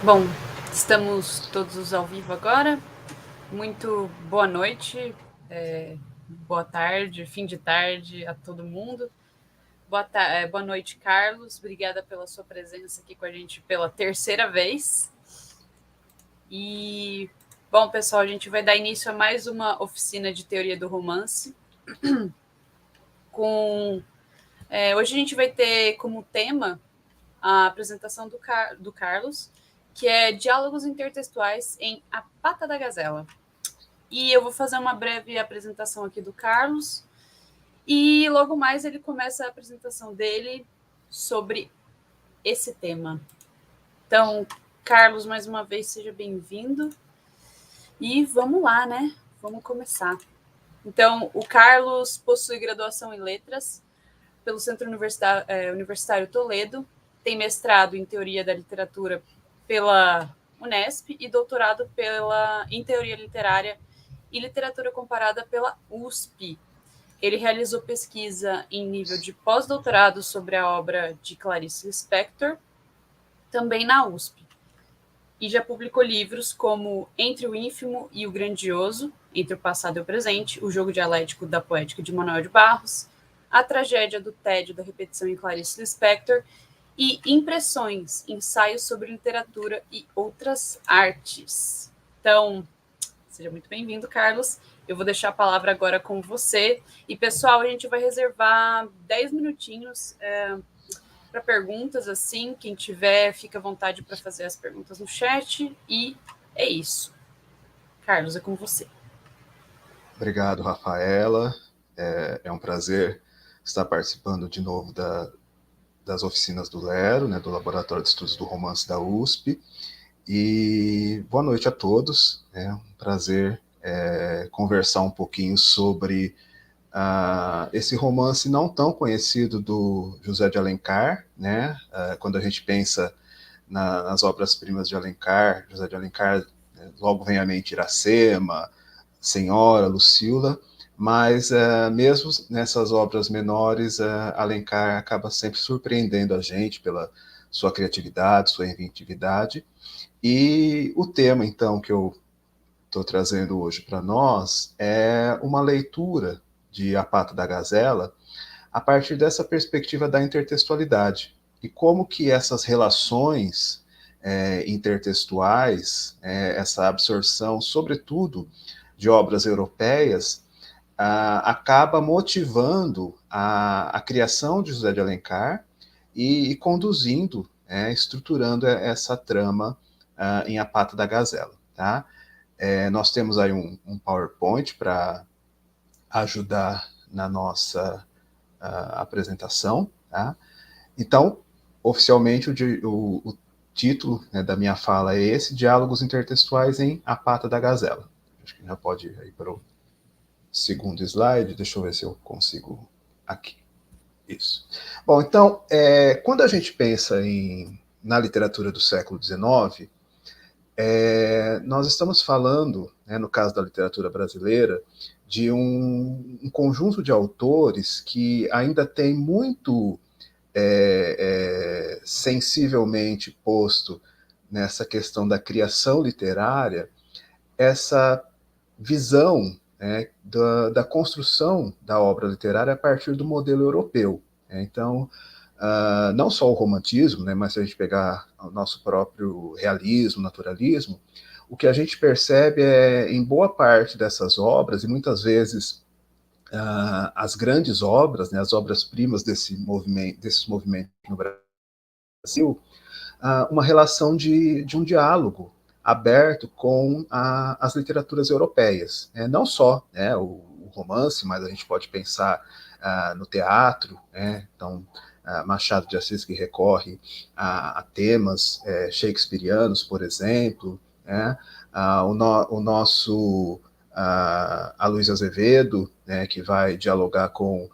Bom, estamos todos ao vivo agora. Muito boa noite, boa tarde, fim de tarde a todo mundo. Boa noite, Carlos. Obrigada pela sua presença aqui com a gente pela terceira vez. E, bom, pessoal, a gente vai dar início a mais uma oficina de teoria do romance. Hoje a gente vai ter como tema a apresentação do Carlos, que é Diálogos Intertextuais em A Pata da Gazela. E eu vou fazer uma breve apresentação aqui do Carlos. E logo mais ele começa a apresentação dele sobre esse tema. Então, Carlos, mais uma vez, seja bem-vindo. E vamos lá, né? Vamos começar. Então, o Carlos possui graduação em Letras pelo Centro Universitário Toledo, tem mestrado em Teoria da Literatura pela Unesp e doutorado em Teoria Literária e Literatura Comparada pela USP. Ele realizou pesquisa em nível de pós-doutorado sobre a obra de Clarice Lispector, também na USP. E já publicou livros como Entre o Ínfimo e o Grandioso, Entre o Passado e o Presente, O Jogo Dialético da Poética de Manuel de Barros, A Tragédia do Tédio da Repetição em Clarice Lispector e Impressões, Ensaios sobre Literatura e Outras Artes. Então, seja muito bem-vindo, Carlos. Eu vou deixar a palavra agora com você. E, pessoal, a gente vai reservar 10 minutinhos para perguntas, assim. Quem tiver, fica à vontade para fazer as perguntas no chat. E é isso. Carlos, é com você. Obrigado, Rafaela. É um prazer estar participando de novo das oficinas do Lero, né, do Laboratório de Estudos do Romance da USP. E boa noite a todos. É um prazer conversar um pouquinho sobre esse romance não tão conhecido do José de Alencar, né? Quando a gente pensa nas obras-primas de Alencar, José de Alencar, logo vem à mente Iracema, Senhora, Lucila, mas mesmo nessas obras menores, Alencar acaba sempre surpreendendo a gente pela sua criatividade, sua inventividade. E o tema, então, que eu estou trazendo hoje para nós é uma leitura de A Pata da Gazela a partir dessa perspectiva da intertextualidade e como que essas relações intertextuais, essa absorção, sobretudo, de obras europeias, acaba motivando a criação de José de Alencar e conduzindo, estruturando essa trama em A Pata da Gazela. Tá? Nós temos aí um PowerPoint para ajudar na nossa apresentação. Tá? Então, oficialmente, o título, né, da minha fala é esse: Diálogos Intertextuais em A Pata da Gazela. Acho que já pode ir para o segundo slide. Deixa eu ver se eu consigo aqui. Isso. Bom, então, quando a gente pensa na literatura do século XIX, nós estamos falando, né, no caso da literatura brasileira, de um conjunto de autores que ainda tem muito sensivelmente posto nessa questão da criação literária, essa visão, né, da construção da obra literária a partir do modelo europeu. Então, não só o romantismo, né, mas se a gente pegar o nosso próprio realismo, naturalismo, o que a gente percebe em boa parte dessas obras, e muitas vezes as grandes obras, né, as obras-primas desses movimentos no Brasil, uma relação de um diálogo aberto com as literaturas europeias. Não só, né, o romance, mas a gente pode pensar no teatro, né? Então, Machado de Assis, que recorre a temas shakespearianos, por exemplo, né? O nosso Aloysio Azevedo, né, que vai dialogar com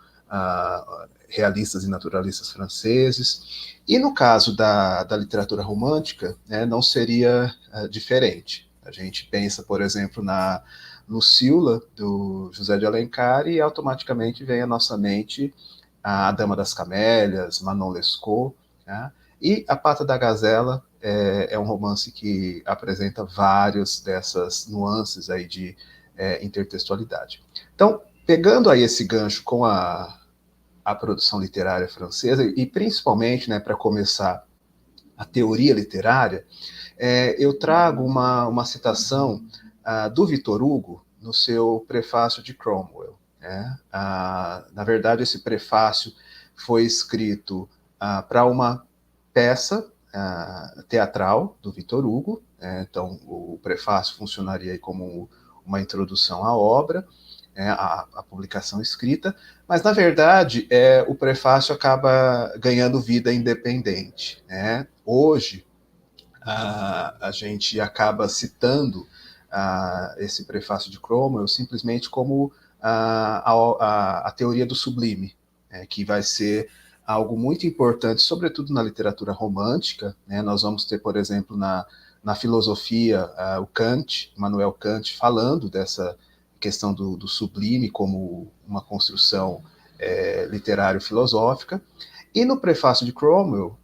realistas e naturalistas franceses. E no caso da literatura romântica, né, não seria diferente. A gente pensa, por exemplo, na Lucila, do José de Alencar, e automaticamente vem à nossa mente a Dama das Camélias, Manon Lescaut, né? E A Pata da Gazela é um romance que apresenta várias dessas nuances aí de intertextualidade. Então, pegando aí esse gancho com a produção literária francesa, e principalmente, né, para começar, a teoria literária, eu trago uma citação do Victor Hugo no seu prefácio de Cromwell. Né? Na verdade, esse prefácio foi escrito para uma peça teatral do Victor Hugo, então o prefácio funcionaria como uma introdução à obra, a publicação escrita, mas na verdade o prefácio acaba ganhando vida independente. Né? Hoje a gente acaba citando esse prefácio de Cromwell simplesmente como a teoria do sublime, que vai ser algo muito importante, sobretudo na literatura romântica. Né? Nós vamos ter, por exemplo, na filosofia, o Kant, Immanuel Kant, falando dessa questão do sublime como uma construção literário-filosófica. E no prefácio de Cromwell,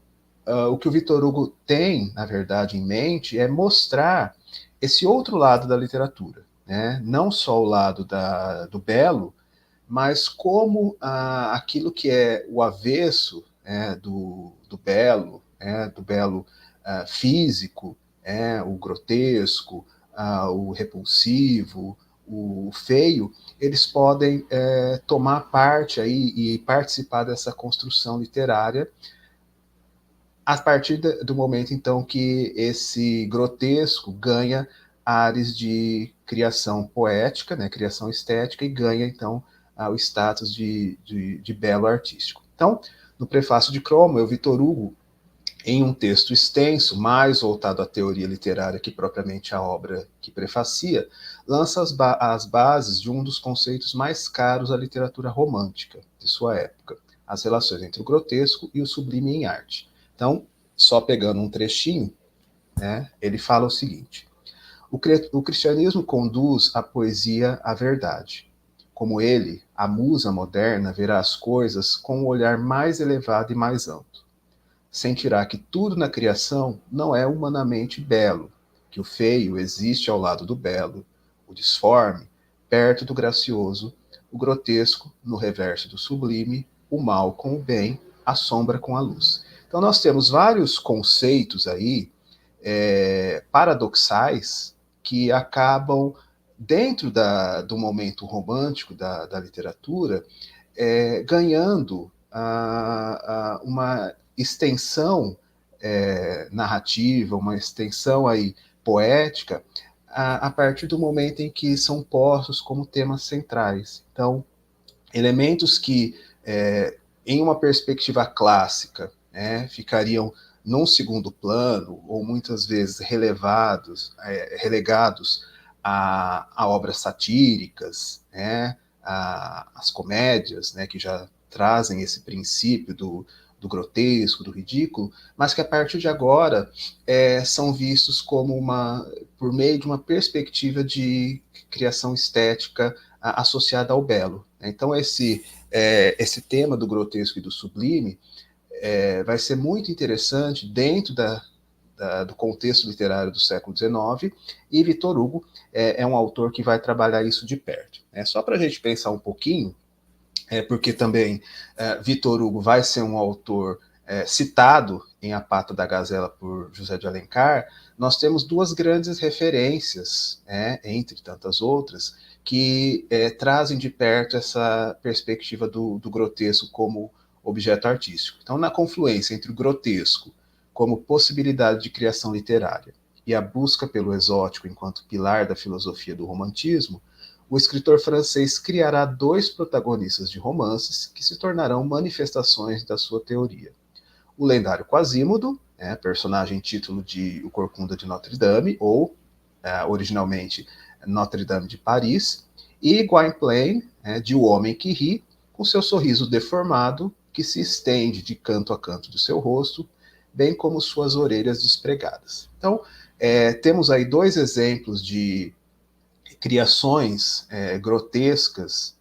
o que o Victor Hugo tem, na verdade, em mente é mostrar esse outro lado da literatura. Né? Não só o lado do belo, mas como aquilo que é o avesso do belo, do belo físico, o grotesco, o repulsivo, o feio, eles podem tomar parte aí e participar dessa construção literária a partir do momento, então, que esse grotesco ganha ares de criação poética, né, criação estética, e ganha, então, o status de belo artístico. Então, no prefácio de Cromwell, Victor Hugo, em um texto extenso, mais voltado à teoria literária que propriamente a obra que prefacia, lança as bases de um dos conceitos mais caros à literatura romântica de sua época, as relações entre o grotesco e o sublime em arte. Então, só pegando um trechinho, né, ele fala o seguinte: o cristianismo conduz a poesia à verdade. Como ele, a musa moderna verá as coisas com um olhar mais elevado e mais amplo. Sentirá que tudo na criação não é humanamente belo, que o feio existe ao lado do belo, o disforme, perto do gracioso, o grotesco, no reverso do sublime, o mal com o bem, a sombra com a luz. Então nós temos vários conceitos aí paradoxais que acabam, dentro do momento romântico da literatura, ganhando uma extensão narrativa, uma extensão aí poética, a partir do momento em que são postos como temas centrais. Então, elementos que, em uma perspectiva clássica, ficariam num segundo plano, ou muitas vezes relegados a obras satíricas, as comédias, que já trazem esse princípio do grotesco, do ridículo, mas que a partir de agora são vistos como por meio de uma perspectiva de criação estética associada ao belo. Então esse tema do grotesco e do sublime vai ser muito interessante dentro do contexto literário do século XIX, e Victor Hugo é um autor que vai trabalhar isso de perto. Só para a gente pensar um pouquinho, porque também Victor Hugo vai ser um autor citado em A Pata da Gazela por José de Alencar. Nós temos duas grandes referências, entre tantas outras, que trazem de perto essa perspectiva do grotesco como objeto artístico. Então, na confluência entre o grotesco como possibilidade de criação literária e a busca pelo exótico enquanto pilar da filosofia do romantismo, o escritor francês criará dois protagonistas de romances que se tornarão manifestações da sua teoria. O lendário Quasímodo, personagem título de O Corcunda de Notre Dame, ou, originalmente, Notre Dame de Paris, e Gwynplaine, de O Homem que Ri, com seu sorriso deformado que se estende de canto a canto do seu rosto, bem como suas orelhas despregadas. Então, temos aí dois exemplos de criações grotescas,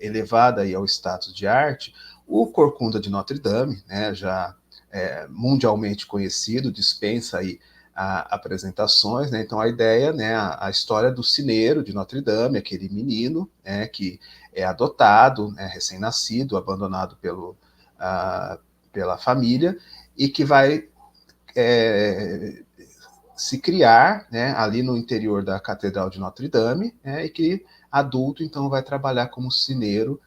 elevada aí ao status de arte. O Corcunda de Notre Dame, já mundialmente conhecido, dispensa aí apresentações, né? Então a ideia, né, a história do Cineiro de Notre Dame, aquele menino, né, que é adotado, né, recém-nascido, abandonado pela família, e que vai se criar, né, ali no interior da Catedral de Notre Dame, né, e que adulto então vai trabalhar como cineiro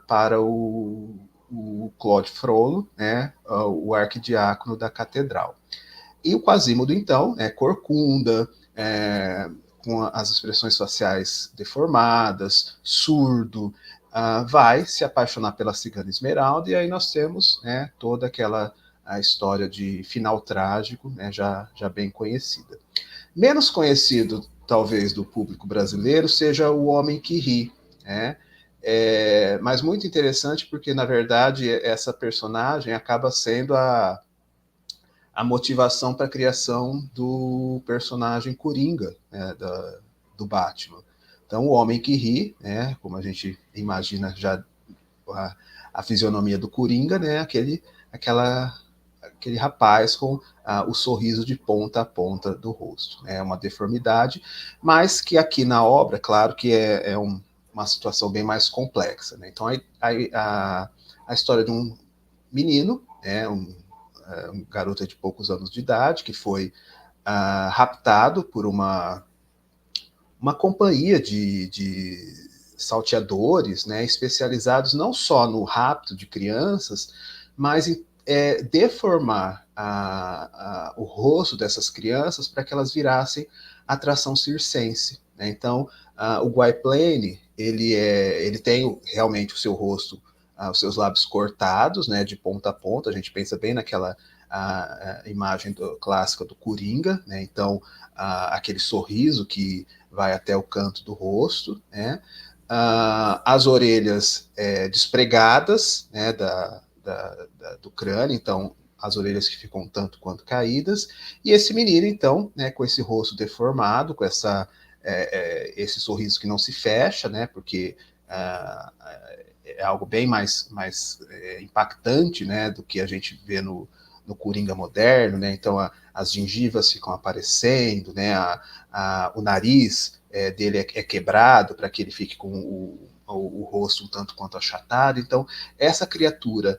para o Claude Frollo, né, o arquidiácono da catedral. E o Quasimodo, então, é corcunda, com as expressões faciais deformadas, surdo, vai se apaixonar pela cigana Esmeralda, e aí nós temos, né, toda aquela a história de final trágico, né, já bem conhecida. Menos conhecido, talvez, do público brasileiro, seja O Homem que Ri, né? Mas muito interessante porque, na verdade, essa personagem acaba sendo a motivação para a criação do personagem Coringa, né, do Batman. Então, o Homem que Ri, né, como a gente imagina já a fisionomia do Coringa, né, aquele rapaz com o sorriso de ponta a ponta do rosto. É uma deformidade, mas que aqui na obra, claro que uma situação bem mais complexa. Né? Então, a história de um menino, né, um garoto de poucos anos de idade, que foi raptado por uma companhia de salteadores, né, especializados não só no rapto de crianças, mas em deformar o rosto dessas crianças para que elas virassem atração circense. Né? Então, o Gwynplaine, ele tem realmente o seu rosto, os seus lábios cortados, né, de ponta a ponta. A gente pensa bem naquela a imagem clássica do Coringa, né? Então, aquele sorriso que vai até o canto do rosto, né? As orelhas despregadas, né, do crânio, então as orelhas que ficam tanto quanto caídas, e esse menino, então, né, com esse rosto deformado, com esse sorriso que não se fecha, né, porque é algo bem mais impactante, né, do que a gente vê no Coringa moderno, né, então as gengivas ficam aparecendo, né, o nariz dele é quebrado para que ele fique com o rosto um tanto quanto achatado. Então, essa criatura,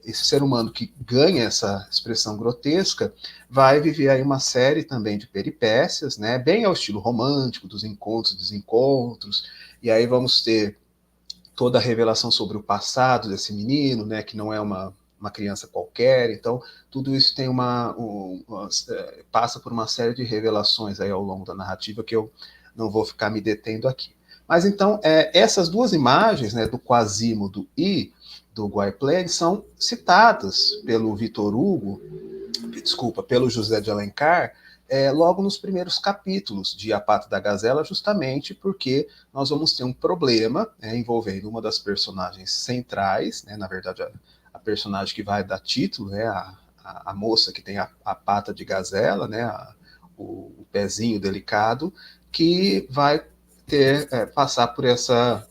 esse ser humano que ganha essa expressão grotesca, vai viver aí uma série também de peripécias, né, bem ao estilo romântico, dos encontros, desencontros, e aí vamos ter toda a revelação sobre o passado desse menino, né, que não é uma criança qualquer. Então, tudo isso tem passa por uma série de revelações aí ao longo da narrativa que eu não vou ficar me detendo aqui. Mas então, essas duas imagens, né, do Quasimodo e do Gwynplaine, são citadas pelo Victor Hugo, pelo José de Alencar, logo nos primeiros capítulos de A Pata da Gazela, justamente porque nós vamos ter um problema envolvendo uma das personagens centrais, né, na verdade a personagem que vai dar título, né, a moça que tem a pata de gazela, né, o pezinho delicado, que vai passar por essa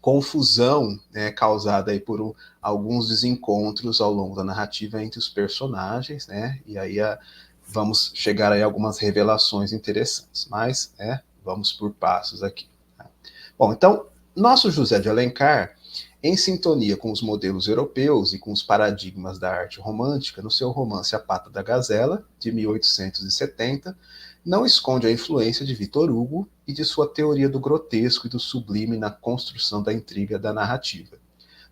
confusão, né, causada aí por alguns desencontros ao longo da narrativa entre os personagens, né, e aí vamos chegar aí a algumas revelações interessantes, mas vamos por passos aqui. Tá? Bom, então, nosso José de Alencar, em sintonia com os modelos europeus e com os paradigmas da arte romântica, no seu romance A Pata da Gazela, de 1870, não esconde a influência de Victor Hugo e de sua teoria do grotesco e do sublime na construção da intriga da narrativa,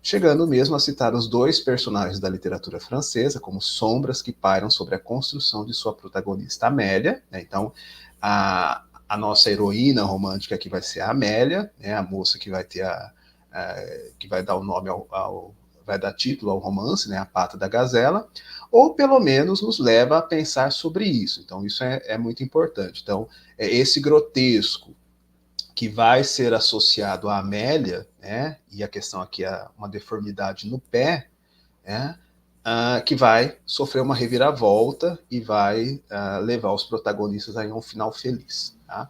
chegando mesmo a citar os dois personagens da literatura francesa como sombras que pairam sobre a construção de sua protagonista Amélia. Né? Então, a nossa heroína romântica aqui vai ser a Amélia, né? A moça que vai ter que vai dar o nome vai dar título ao romance, né, A Pata da Gazela, ou pelo menos nos leva a pensar sobre isso. Então, isso é muito importante. Então, esse grotesco que vai ser associado à Amélia, né, e a questão aqui é uma deformidade no pé, né, que vai sofrer uma reviravolta e vai levar os protagonistas a um final feliz. Tá?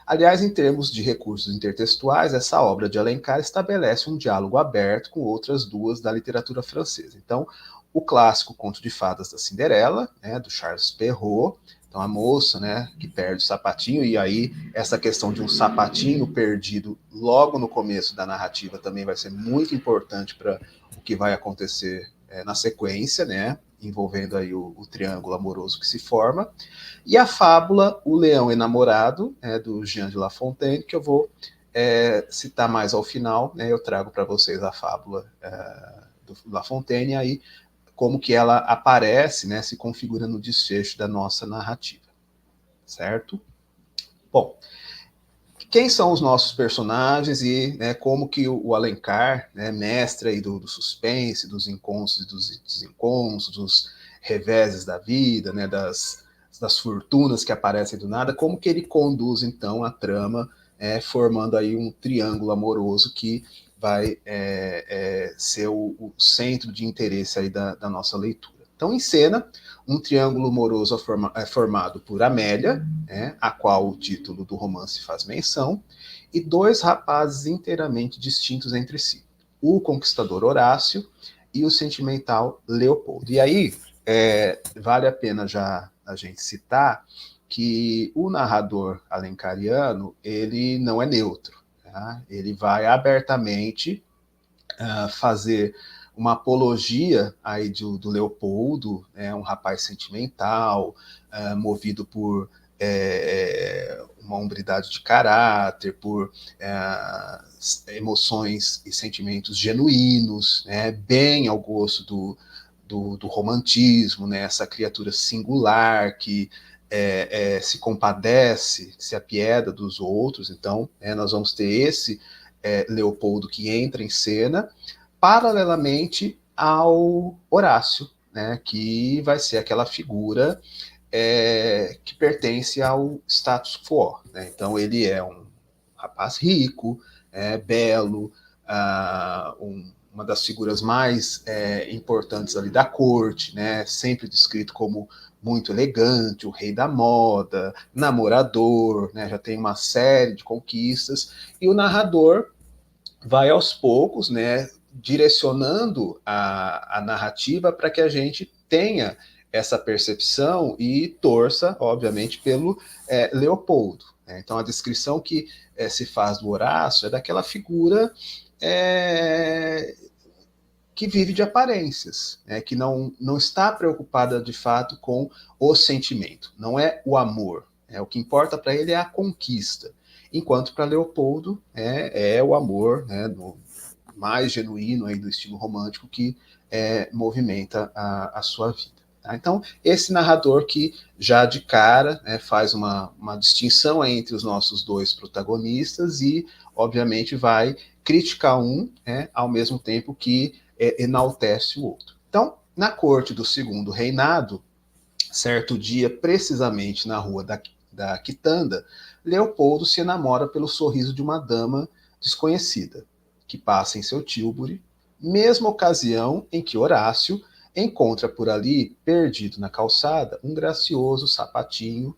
Aliás, em termos de recursos intertextuais, essa obra de Alencar estabelece um diálogo aberto com outras duas da literatura francesa. Então, o clássico Conto de Fadas da Cinderela, né, do Charles Perrault. Então, a moça, né, que perde o sapatinho, e aí essa questão de um sapatinho perdido logo no começo da narrativa também vai ser muito importante para o que vai acontecer na sequência, né, envolvendo aí o triângulo amoroso que se forma. E a fábula O Leão Enamorado, do Jean de La Fontaine, que eu vou citar mais ao final, né, eu trago para vocês a fábula do La Fontaine, aí como que ela aparece, né, se configura no desfecho da nossa narrativa, certo? Bom, quem são os nossos personagens e, né, como que o Alencar, né, mestre aí do suspense, dos encontros e dos desencontros, dos reveses da vida, né, das fortunas que aparecem do nada, como que ele conduz, então, a trama, formando aí um triângulo amoroso que vai ser o centro de interesse aí da nossa leitura. Então, em cena, um triângulo amoroso formado por Amélia, a qual o título do romance faz menção, e dois rapazes inteiramente distintos entre si, o conquistador Horácio e o sentimental Leopoldo. E aí, vale a pena já a gente citar que o narrador alencariano, ele não é neutro, tá? Ele vai abertamente fazer uma apologia aí do Leopoldo, um rapaz sentimental, movido por uma hombridade de caráter, por emoções e sentimentos genuínos, né, bem ao gosto do romantismo, né, essa criatura singular que se compadece, se apieda dos outros. Então, nós vamos ter esse Leopoldo que entra em cena, paralelamente ao Horácio, né, que vai ser aquela figura que pertence ao status quo. Né? Então, ele é um rapaz rico, belo, uma das figuras mais importantes ali da corte, né? Sempre descrito como muito elegante, o rei da moda, namorador, né? Já tem uma série de conquistas, e o narrador vai aos poucos, né, direcionando a narrativa para que a gente tenha essa percepção e torça, obviamente, pelo Leopoldo. Né? Então, a descrição que se faz do Horácio é daquela figura que vive de aparências, né? Que não está preocupada de fato com o sentimento, não é o amor. O que importa para ele é a conquista, enquanto para Leopoldo é o amor, né, mais genuíno aí do estilo romântico que movimenta a sua vida. Tá? Então, esse narrador que já de cara faz uma distinção entre os nossos dois protagonistas e, obviamente, vai criticar um ao mesmo tempo que enaltece o outro. Então, na corte do segundo reinado, certo dia, precisamente na rua da Quitanda, Leopoldo se enamora pelo sorriso de uma dama desconhecida, que passa em seu tílburi, mesma ocasião em que Horácio encontra por ali, perdido na calçada, um gracioso sapatinho,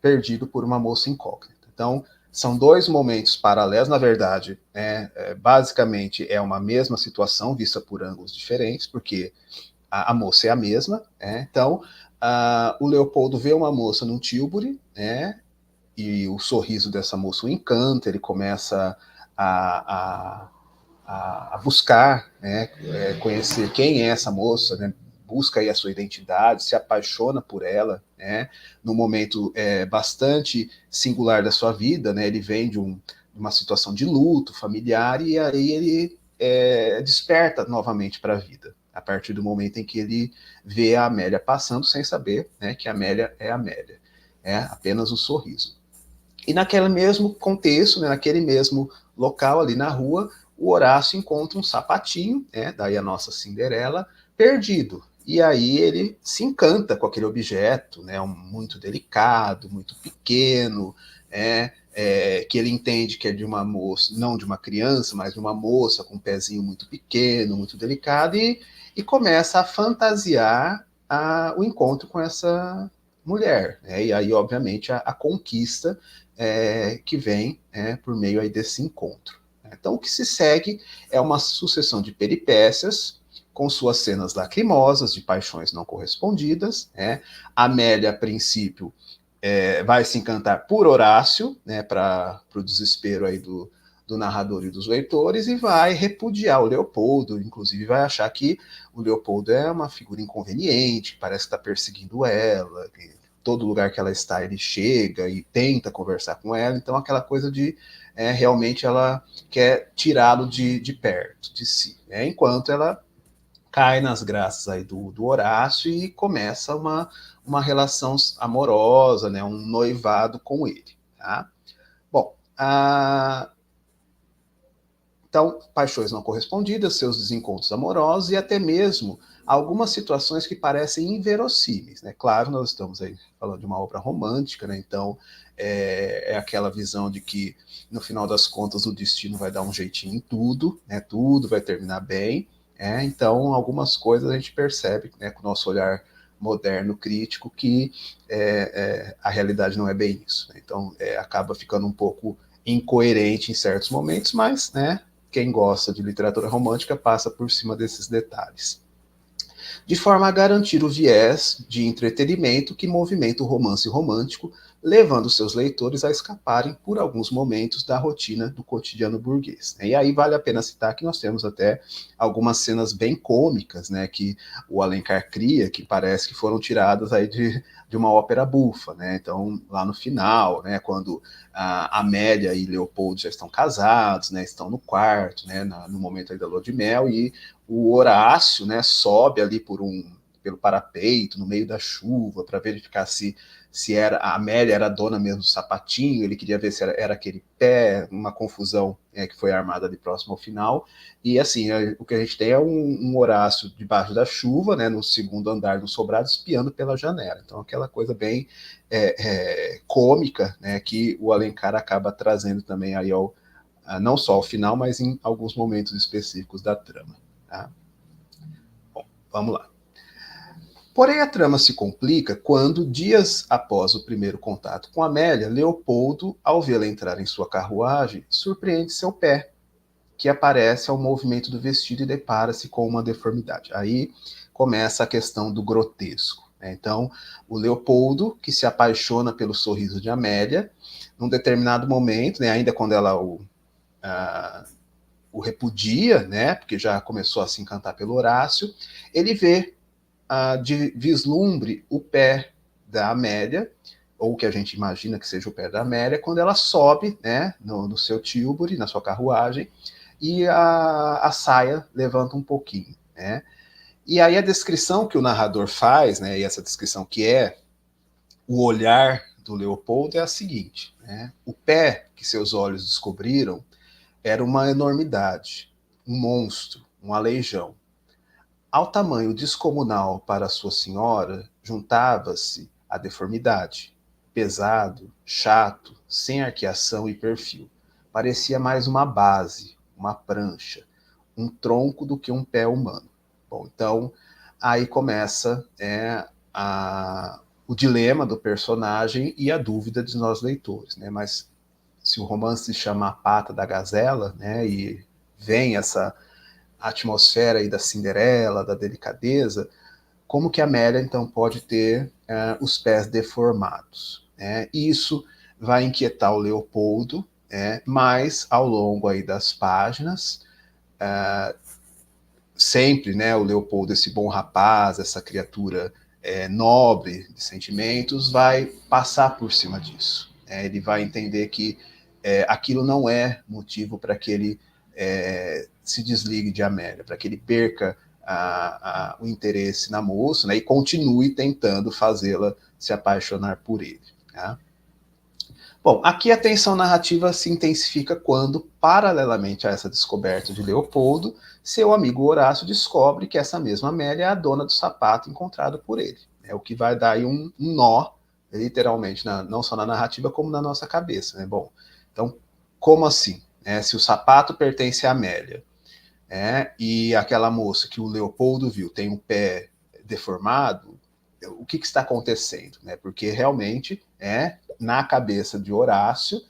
perdido por uma moça incógnita. Então, são dois momentos paralelos, na verdade, basicamente é uma mesma situação vista por ângulos diferentes, porque a moça é a mesma, então o Leopoldo vê uma moça num tílburi, e o sorriso dessa moça o encanta, ele começa a, a buscar, conhecer quem é essa moça, busca aí a sua identidade, se apaixona por ela, num momento bastante singular da sua vida, ele vem de uma situação de luto familiar, e aí ele desperta novamente para a vida, a partir do momento em que ele vê a Amélia passando sem saber que a Amélia é Amélia, apenas um sorriso. E naquele mesmo contexto, naquele mesmo local ali na rua, o Horácio encontra um sapatinho, daí a nossa Cinderela, perdido. E aí ele se encanta com aquele objeto, muito delicado, muito pequeno, que ele entende que é de uma moça, não de uma criança, mas de uma moça com um pezinho muito pequeno, muito delicado, e começa a fantasiar o encontro com essa mulher. E aí, obviamente, a conquista que vem por meio aí desse encontro. Então, o que se segue é uma sucessão de peripécias, com suas cenas lacrimosas, de paixões não correspondidas. Né? Amélia, a princípio, vai se encantar por Horácio, né, para o desespero aí do narrador e dos leitores, e vai repudiar o Leopoldo, inclusive vai achar que o Leopoldo é uma figura inconveniente, parece que está perseguindo ela, todo lugar que ela está ele chega e tenta conversar com ela, então aquela coisa de realmente ela quer tirá-lo de perto de si, né? Enquanto ela cai nas graças aí do Horácio e começa uma relação amorosa, né, um noivado com ele. Tá? Bom, então, paixões não correspondidas, seus desencontros amorosos e até mesmo algumas situações que parecem inverossímeis. Né? Claro, nós estamos aí falando de uma obra romântica, né? Então é aquela visão de que, no final das contas, o destino vai dar um jeitinho em tudo, né? Tudo vai terminar bem. Então, algumas coisas a gente percebe, né, com o nosso olhar moderno, crítico, que a realidade não é bem isso. Né? Então, acaba ficando um pouco incoerente em certos momentos, mas, né, quem gosta de literatura romântica passa por cima desses detalhes. De forma a garantir o viés de entretenimento que movimenta o romance romântico, levando seus leitores a escaparem por alguns momentos da rotina do cotidiano burguês. E aí vale a pena citar que nós temos até algumas cenas bem cômicas, né, que o Alencar cria, que parece que foram tiradas aí de uma ópera bufa, né? Então, lá no final, né, quando a Amélia e Leopoldo já estão casados, né, estão no quarto, né, no momento aí da lua de mel, e o Horácio, né, sobe ali pelo parapeito, no meio da chuva, para verificar se era a Amélia era a dona mesmo do sapatinho, ele queria ver se era aquele pé, uma confusão que foi armada ali próximo ao final. E assim, o que a gente tem é um Horácio debaixo da chuva, né, no segundo andar do sobrado, espiando pela janela. Então, aquela coisa bem cômica, né, que o Alencar acaba trazendo também aí não só ao final, mas em alguns momentos específicos da trama. Tá? Bom, vamos lá. Porém, a trama se complica quando, dias após o primeiro contato com Amélia, Leopoldo, ao vê-la entrar em sua carruagem, surpreende seu pé, que aparece ao movimento do vestido e depara-se com uma deformidade. Aí começa a questão do grotesco. Né? Então, o Leopoldo, que se apaixona pelo sorriso de Amélia, num determinado momento, né, ainda quando ela o repudia, né, porque já começou a se encantar pelo Horácio, ele vê de vislumbre o pé da Amélia, ou o que a gente imagina que seja o pé da Amélia, quando ela sobe, né, no seu tílburi, na sua carruagem, e a saia levanta um pouquinho, né? E aí a descrição que o narrador faz, né, e essa descrição que é o olhar do Leopoldo é a seguinte, né? O pé que seus olhos descobriram era uma enormidade, um monstro, um aleijão. Ao tamanho descomunal para sua senhora, juntava-se a deformidade. Pesado, chato, sem arqueação e perfil. Parecia mais uma base, uma prancha, um tronco do que um pé humano. Bom, então aí começa o dilema do personagem e a dúvida de nós leitores, né? Mas se o romance se chama A Pata da Gazela, né, e vem essa atmosfera aí da Cinderela, da delicadeza, como que a Amélia, então, pode ter os pés deformados? Né? Isso vai inquietar o Leopoldo, mas ao longo aí das páginas, sempre, né, o Leopoldo, esse bom rapaz, essa criatura nobre de sentimentos, vai passar por cima disso. Ele vai entender que aquilo não é motivo para que ele se desligue de Amélia, para que ele perca o interesse na moça, né, e continue tentando fazê-la se apaixonar por ele. Tá? Bom, aqui a tensão narrativa se intensifica quando, paralelamente a essa descoberta de Leopoldo, seu amigo Horácio descobre que essa mesma Amélia é a dona do sapato encontrado por ele. É o que vai dar aí um nó, literalmente, não só na narrativa, como na nossa cabeça. Né? Bom, então, como assim? Se o sapato pertence à Amélia, e aquela moça que o Leopoldo viu tem um pé deformado, o que está acontecendo? Né? Porque realmente, na cabeça de Horácio,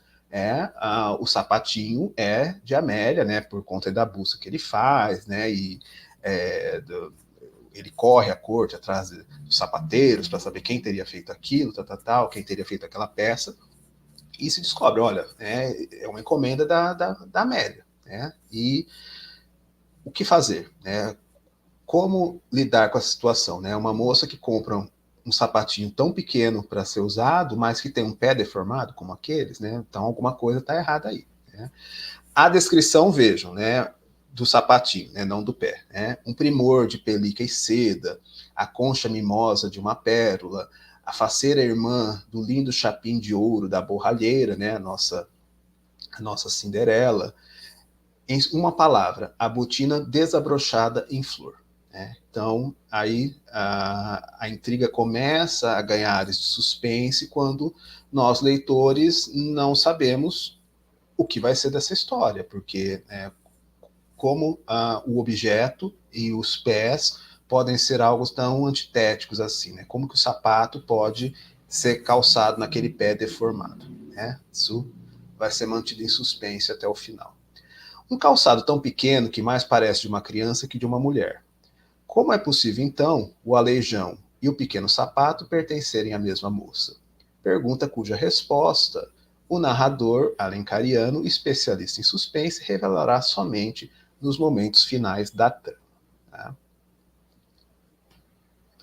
O sapatinho é de Amélia, né, por conta da busca que ele faz, né, e ele corre à corte atrás dos sapateiros para saber quem teria feito aquilo, quem teria feito aquela peça, e se descobre, olha, é uma encomenda da Amélia, né, e o que fazer, né, como lidar com a situação, né, uma moça que compra um sapatinho tão pequeno para ser usado, mas que tem um pé deformado, como aqueles, né, então alguma coisa está errada aí, né. A descrição, vejam, né, do sapatinho, né, não do pé, né, um primor de pelica e seda, a concha mimosa de uma pérola, a faceira irmã do lindo chapim de ouro da borralheira, né, a nossa Cinderela, em uma palavra, a botina desabrochada em flor. Né? Então, aí a intriga começa a ganhar áreas de suspense quando nós, leitores, não sabemos o que vai ser dessa história, porque como o objeto e os pés podem ser algo tão antitéticos assim, né? Como que o sapato pode ser calçado naquele pé deformado, né? Isso vai ser mantido em suspense até o final. Um calçado tão pequeno que mais parece de uma criança que de uma mulher. Como é possível, então, o aleijão e o pequeno sapato pertencerem à mesma moça? Pergunta cuja resposta o narrador alencariano, especialista em suspense, revelará somente nos momentos finais da trama. Tá?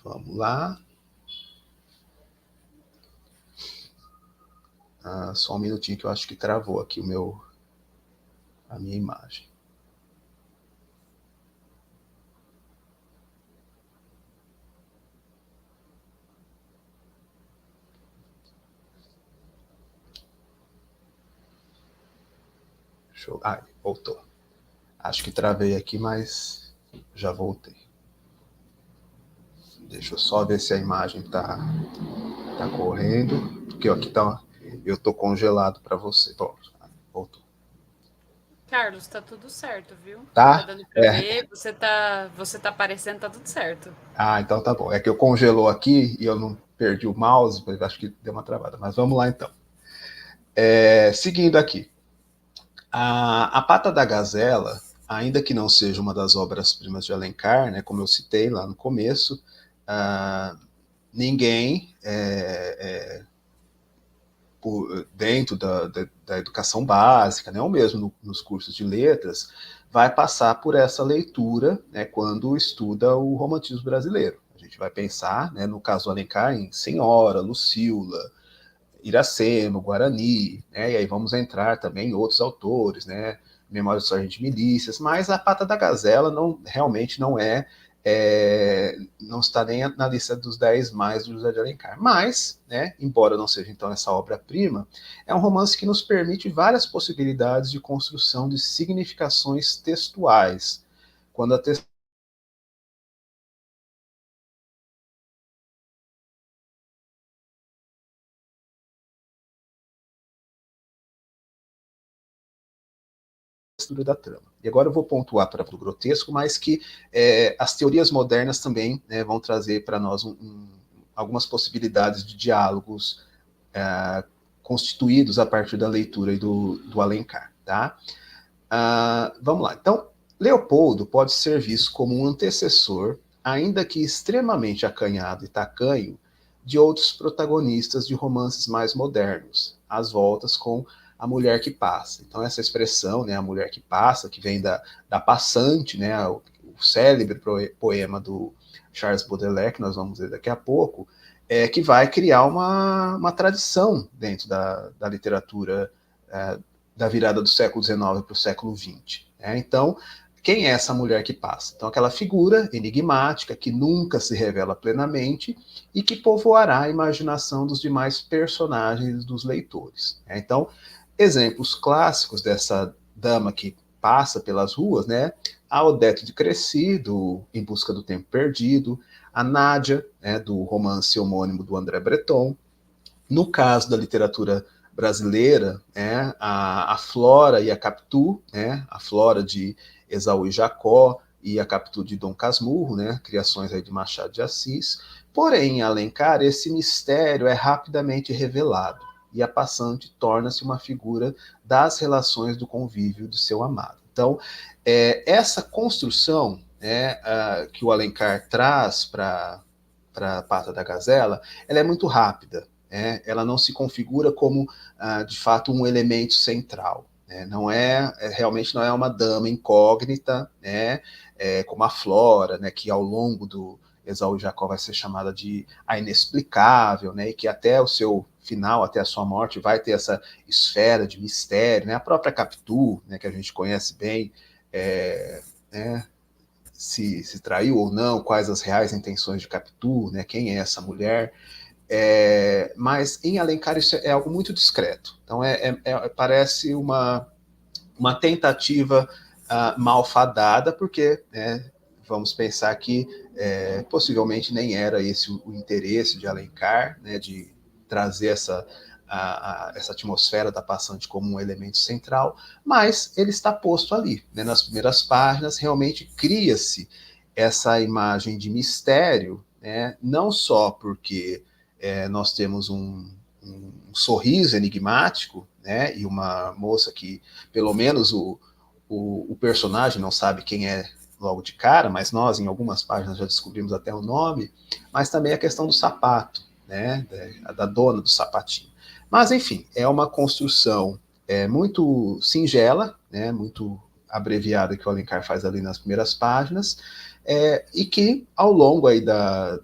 Vamos lá. Só um minutinho que eu acho que travou aqui a minha imagem. Voltou. Acho que travei aqui, mas já voltei. Deixa eu só ver se a imagem tá correndo. Porque aqui eu tô congelado para você. Pronto, voltou. Carlos, tá tudo certo, viu? Tá? Tá dando pra ver, você tá aparecendo, tá tudo certo. Então tá bom. É que eu congelou aqui e eu não perdi o mouse, mas acho que deu uma travada. Mas vamos lá então. Seguindo aqui. A Pata da Gazela, ainda que não seja uma das obras-primas de Alencar, né, como eu citei lá no começo, ninguém dentro da educação básica, né, ou mesmo nos cursos de letras, vai passar por essa leitura, né, quando estuda o romantismo brasileiro. A gente vai pensar, né, no caso do Alencar, em Senhora, Lucila, Iracema, Guarani, né, e aí vamos entrar também em outros autores, né, Memórias do Sargento de Milícias, mas a Pata da Gazela realmente não não está nem na lista dos 10 mais do José de Alencar. Mas, né, embora não seja então essa obra-prima, é um romance que nos permite várias possibilidades de construção de significações textuais. Quando a da trama. E agora eu vou pontuar para o grotesco, mas que as teorias modernas também, né, vão trazer para nós algumas possibilidades de diálogos constituídos a partir da leitura do Alencar. Tá? Vamos lá. Então, Leopoldo pode ser visto como um antecessor, ainda que extremamente acanhado e tacanho, de outros protagonistas de romances mais modernos, às voltas com a mulher que passa. Então, essa expressão, né, a mulher que passa, que vem da passante, né, o célebre poema do Charles Baudelaire, que nós vamos ver daqui a pouco, que vai criar uma tradição dentro da literatura da virada do século XIX para o século XX. Né? Então, quem é essa mulher que passa? Então, aquela figura enigmática que nunca se revela plenamente e que povoará a imaginação dos demais personagens dos leitores. Né? Então, exemplos clássicos dessa dama que passa pelas ruas, né? A Odete de Crécy, do Em Busca do Tempo Perdido, a Nádia, né, do romance homônimo do André Breton. No caso da literatura brasileira, né, a Flora e a Capitu, né, a Flora de Esaú e Jacó e a Capitu de Dom Casmurro, né, criações aí de Machado de Assis. Porém, em Alencar, esse mistério é rapidamente revelado. e a passante torna-se uma figura das relações do convívio do seu amado. Então, essa construção, né, que o Alencar traz para a Pata da Gazela, ela é muito rápida, né? Ela não se configura como, de fato, um elemento central. Né? Não realmente não é uma dama incógnita, né? Como a Flora, né? Que ao longo do Esaú e Jacó vai ser chamada de a inexplicável, né? E que até o seu final, até a sua morte, vai ter essa esfera de mistério, né? A própria Capitu, né? Que a gente conhece bem, né? Se traiu ou não, quais as reais intenções de Capitu, né? Quem é essa mulher? Mas em Alencar isso é algo muito discreto. Então parece uma tentativa malfadada, porque vamos pensar que possivelmente nem era esse o interesse de Alencar, né, de trazer essa atmosfera da passante como um elemento central, mas ele está posto ali. Né, nas primeiras páginas, realmente cria-se essa imagem de mistério, né, não só porque nós temos um sorriso enigmático, né, e uma moça que, pelo menos, o personagem não sabe quem é logo de cara, mas nós, em algumas páginas, já descobrimos até o nome, mas também a questão do sapato, né, da dona do sapatinho. Mas, enfim, é uma construção muito singela, né, muito abreviada que o Alencar faz ali nas primeiras páginas, e que, ao longo aí da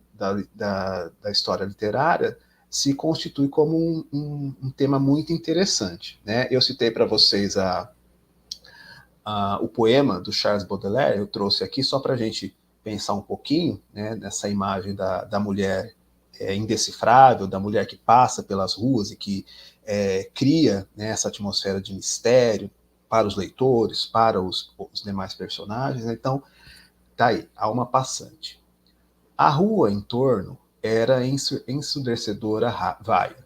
história literária, se constitui como um tema muito interessante. Né? Eu citei para vocês o poema do Charles Baudelaire, eu trouxe aqui só para a gente pensar um pouquinho, né, nessa imagem da mulher indecifrável, da mulher que passa pelas ruas e que cria, né, essa atmosfera de mistério para os leitores, para os demais personagens. Então, tá aí, alma passante. A rua em torno era ensurdecedora vaia.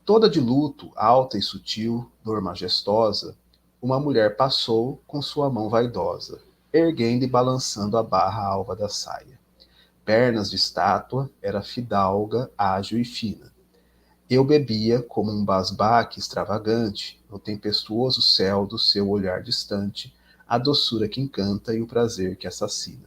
Toda de luto, alta e sutil, dor majestosa, uma mulher passou com sua mão vaidosa, erguendo e balançando a barra alva da saia. Pernas de estátua, era fidalga, ágil e fina. Eu bebia como um basbaque extravagante, no tempestuoso céu do seu olhar distante, a doçura que encanta e o prazer que assassina.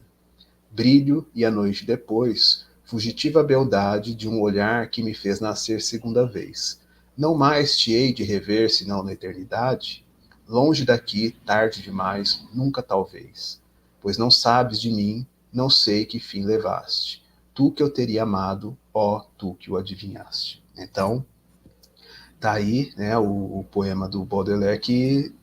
Brilho e a noite depois, fugitiva beldade de um olhar que me fez nascer segunda vez. Não mais te hei de rever senão na eternidade? Longe daqui, tarde demais, nunca talvez. Pois não sabes de mim, não sei que fim levaste. Tu que eu teria amado, ó, tu que o adivinhaste. Então, tá aí, né, o poema do Baudelaire, que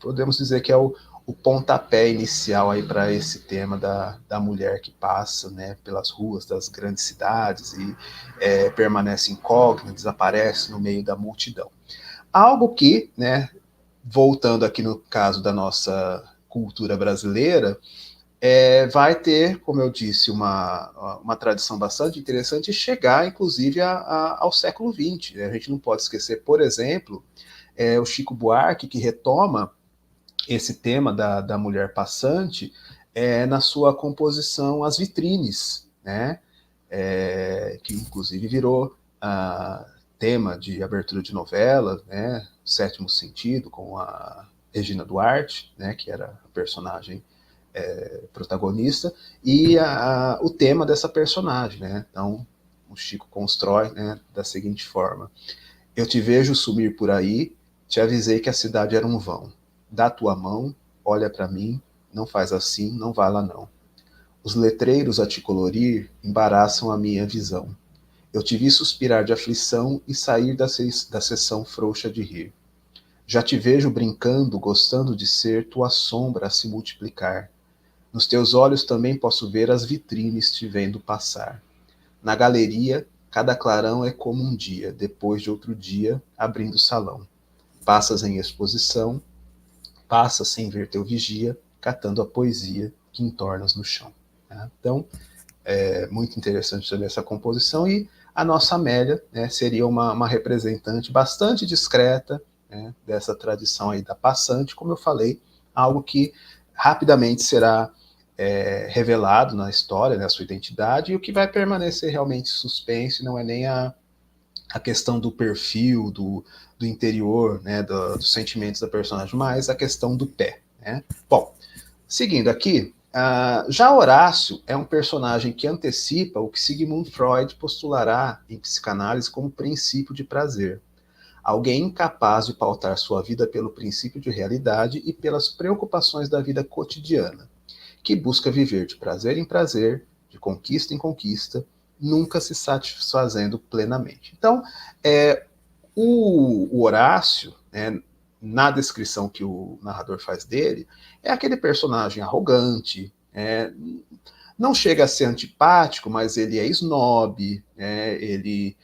podemos dizer que é o pontapé inicial aí para esse tema da mulher que passa, né, pelas ruas das grandes cidades e permanece incógnita, desaparece no meio da multidão. Algo que, né, voltando aqui no caso da nossa cultura brasileira, vai ter, como eu disse, uma tradição bastante interessante e chegar, inclusive, ao século XX. Né? A gente não pode esquecer, por exemplo, o Chico Buarque, que retoma esse tema da mulher passante na sua composição As Vitrines, né? Que inclusive virou tema de abertura de novela, né? Sétimo Sentido, com a Regina Duarte, né? Que era a personagem protagonista, e o tema dessa personagem. Né? Então, o Chico constrói, né, da seguinte forma: eu te vejo sumir por aí, te avisei que a cidade era um vão. Dá tua mão, olha para mim, não faz assim, não vai lá não. Os letreiros a te colorir embaraçam a minha visão. Eu te vi suspirar de aflição e sair da sessão frouxa de rir. Já te vejo brincando, gostando de ser tua sombra a se multiplicar. Nos teus olhos também posso ver as vitrines te vendo passar. Na galeria, cada clarão é como um dia, depois de outro dia, abrindo o salão. Passas em exposição, passas sem ver teu vigia, catando a poesia que entornas no chão. Né? Então, é muito interessante também essa composição, e a nossa Amélia, né, seria uma representante bastante discreta, né, dessa tradição aí da passante, como eu falei, algo que rapidamente será revelado na história, né, a sua identidade, e o que vai permanecer realmente suspense não é nem a questão do perfil, do interior, né, dos sentimentos da personagem, mais a questão do pé. Né? Bom, seguindo aqui, já Horácio é um personagem que antecipa o que Sigmund Freud postulará em psicanálise como princípio de prazer. Alguém incapaz de pautar sua vida pelo princípio de realidade e pelas preocupações da vida cotidiana, que busca viver de prazer em prazer, de conquista em conquista, nunca se satisfazendo plenamente. Então, o Horácio, né, na descrição que o narrador faz dele, é aquele personagem arrogante, não chega a ser antipático, mas ele é snob, ele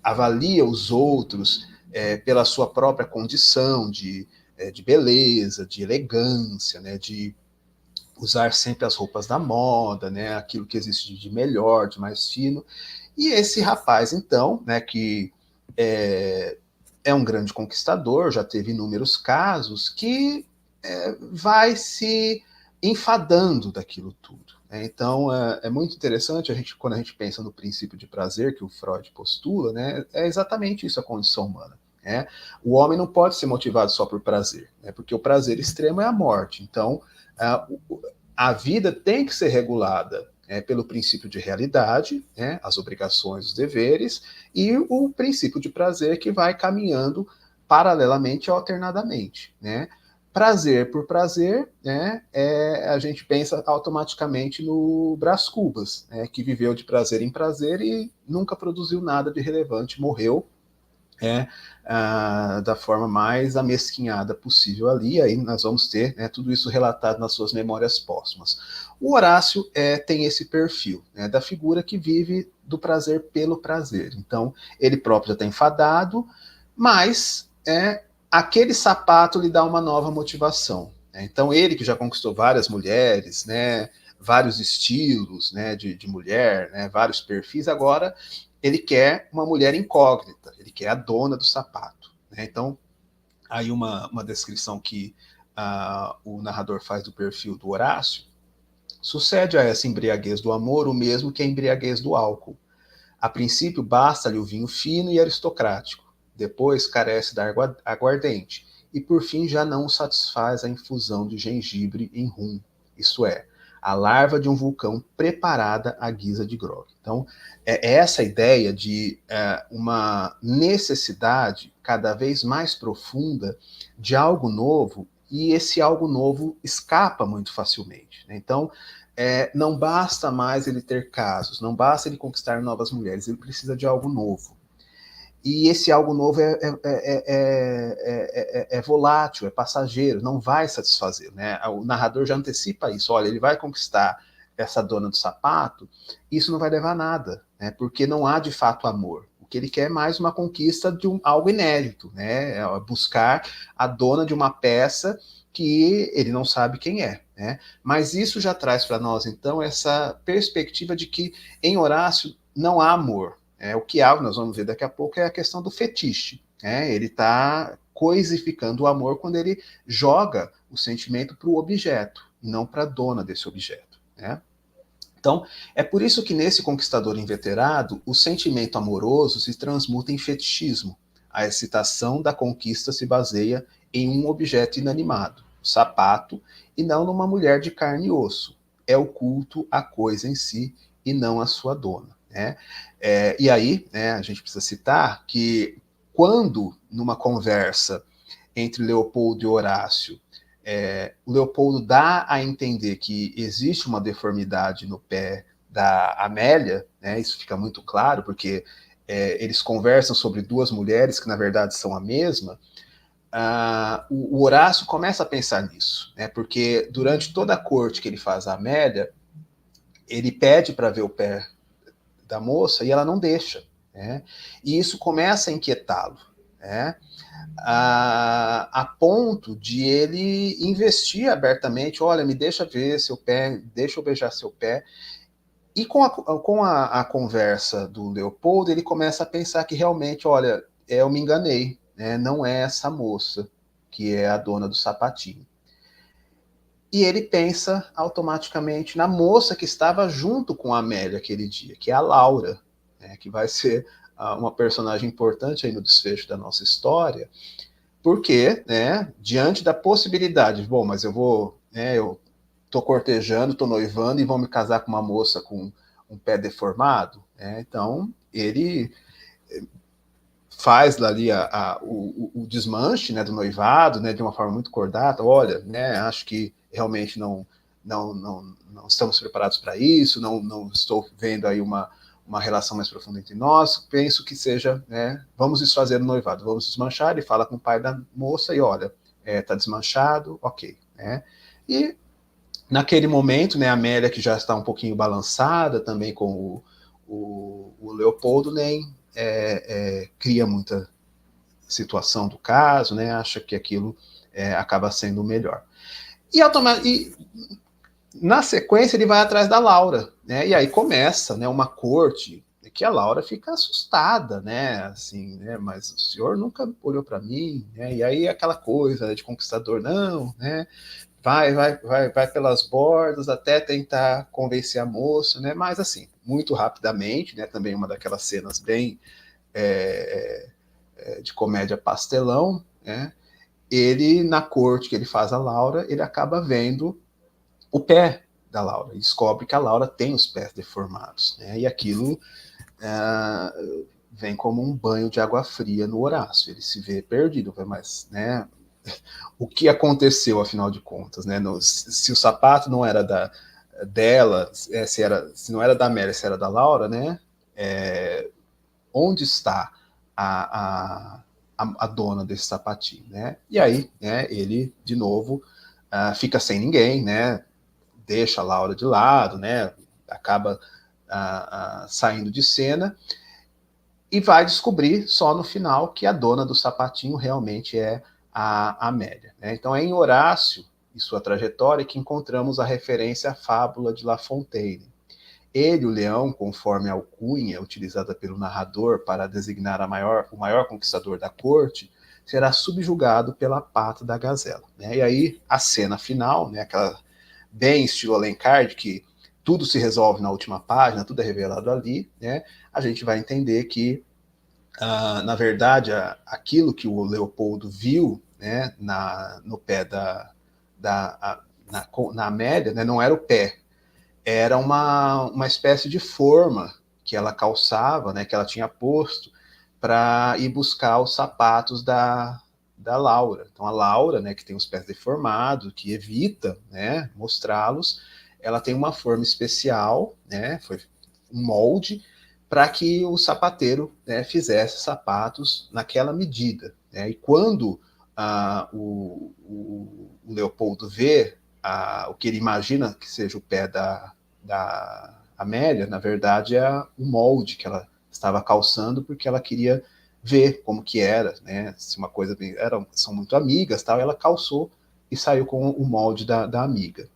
avalia os outros pela sua própria condição de beleza, de elegância, né, de usar sempre as roupas da moda, né, aquilo que existe de melhor, de mais fino. E esse rapaz, então, né, que é um grande conquistador, já teve inúmeros casos, que vai se enfadando daquilo tudo. Né? Então, é muito interessante, quando a gente pensa no princípio de prazer que o Freud postula, né, é exatamente isso a condição humana. Né? O homem não pode ser motivado só por prazer, né, porque o prazer extremo é a morte. Então, a vida tem que ser regulada pelo princípio de realidade, né, as obrigações, os deveres, e o princípio de prazer que vai caminhando paralelamente ou alternadamente. Né? Prazer por prazer, né, a gente pensa automaticamente no Brás Cubas, né, que viveu de prazer em prazer e nunca produziu nada de relevante, morreu da forma mais amesquinhada possível ali, aí nós vamos ter tudo isso relatado nas suas memórias póstumas. O Horácio tem esse perfil da figura que vive do prazer pelo prazer. Então, ele próprio já está enfadado, mas aquele sapato lhe dá uma nova motivação. Então, ele que já conquistou várias mulheres, vários estilos de mulher, vários perfis, agora ele quer uma mulher incógnita, ele quer a dona do sapato. Então, aí uma descrição que o narrador faz do perfil do Horácio, sucede a essa embriaguez do amor o mesmo que a embriaguez do álcool. A princípio, basta-lhe o vinho fino e aristocrático, depois carece da aguardente, e por fim já não o satisfaz a infusão de gengibre em rum, isto é, a larva de um vulcão preparada à guisa de grog. Então, é essa ideia de uma necessidade cada vez mais profunda de algo novo, e esse algo novo escapa muito facilmente. Né? Então, não basta mais ele ter casos, não basta ele conquistar novas mulheres, ele precisa de algo novo. E esse algo novo é volátil, é passageiro, não vai satisfazer. Né? O narrador já antecipa isso. Olha, ele vai conquistar essa dona do sapato, isso não vai levar a nada, né? Porque não há de fato amor. O que ele quer é mais uma conquista de algo inédito, né? É buscar a dona de uma peça que ele não sabe quem é. Né? Mas isso já traz para nós, então, essa perspectiva de que em Horácio não há amor. O que há, nós vamos ver daqui a pouco, é a questão do fetiche. Ele está coisificando o amor quando ele joga o sentimento para o objeto, e não para a dona desse objeto. Né? Então, é por isso que nesse Conquistador Inveterado, o sentimento amoroso se transmuta em fetichismo. A excitação da conquista se baseia em um objeto inanimado, o sapato, e não numa mulher de carne e osso. É o culto à coisa em si e não à sua dona. Né? E aí, a gente precisa citar que quando, numa conversa entre Leopoldo e Horácio, o Leopoldo dá a entender que existe uma deformidade no pé da Amélia, isso fica muito claro, porque eles conversam sobre duas mulheres que na verdade são a mesma. O Horácio começa a pensar nisso, porque durante toda a corte que ele faz à Amélia, ele pede para ver o pé da moça e ela não deixa. E isso começa a inquietá-lo. A ponto de ele investir abertamente, olha, me deixa ver seu pé, deixa eu beijar seu pé. E com a conversa do Leopoldo, ele começa a pensar que realmente, olha, eu me enganei, não é essa moça que é a dona do sapatinho. e ele pensa automaticamente na moça que estava junto com a Amélia aquele dia, que é a Laura, né, que vai ser uma personagem importante aí no desfecho da nossa história, porque, né, diante da possibilidade, bom, mas eu tô cortejando, tô noivando e vão me casar com uma moça com um pé deformado, né, então ele faz ali o desmanche, né, do noivado, né, de uma forma muito cordata. Olha, né, acho que realmente não estamos preparados para isso, não estou vendo aí uma relação mais profunda entre nós, penso que seja, né, vamos desfazer o noivado, vamos desmanchar. Ele fala com o pai da moça e olha, tá desmanchado, ok, né, e naquele momento, né, a Amélia, que já está um pouquinho balançada também com o Leopoldo, nem cria muita situação do caso, né, acha que aquilo acaba sendo o melhor. E na sequência ele vai atrás da Laura, né, e aí começa, né, uma corte que a Laura fica assustada, né, assim, né, mas o senhor nunca olhou para mim, né, e aí aquela coisa, né, de conquistador, não, né, vai pelas bordas até tentar convencer a moça, né, mas assim, muito rapidamente, né, também uma daquelas cenas bem de comédia pastelão, né, ele, na corte que ele faz a Laura, ele acaba vendo o pé da Laura, e descobre que a Laura tem os pés deformados, né, e aquilo vem como um banho de água fria no Horácio, ele se vê perdido, mas, né, o que aconteceu, afinal de contas, né, se o sapato não era dela, se não era da Amélia, se era da Laura, né, onde está a dona desse sapatinho, né, e aí, né, ele, de novo, fica sem ninguém, né, deixa a Laura de lado, né, acaba saindo de cena e vai descobrir só no final que a dona do sapatinho realmente é a Amélia, né? Então é em Horácio e sua trajetória que encontramos a referência à fábula de La Fontaine. Ele, o leão, conforme a alcunha utilizada pelo narrador para designar o maior conquistador da corte, será subjugado pela pata da gazela, né? E aí a cena final, né, aquela bem estilo Alencar, de que tudo se resolve na última página, tudo é revelado ali, né? A gente vai entender que, na verdade, aquilo que o Leopoldo viu, né, no pé na Amélia, né, não era o pé, era uma espécie de forma que ela calçava, né, que ela tinha posto para ir buscar os sapatos da Laura. Então a Laura, né, que tem os pés deformados, que evita, né, mostrá-los, ela tem uma forma especial, né, foi um molde para que o sapateiro, né, fizesse sapatos naquela medida, né? E quando o Leopoldo vê o que ele imagina que seja o pé da Amélia, na verdade é o molde que ela estava calçando, porque ela queria ver como que era, né? Se uma coisa são muito amigas, tal, ela calçou e saiu com o molde da amiga.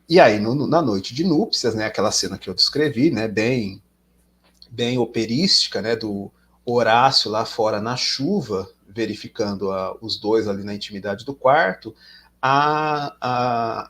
E aí na noite de núpcias, né? Aquela cena que eu descrevi, né? Bem operística, né? Do Horácio lá fora na chuva, verificando os dois ali na intimidade do quarto, a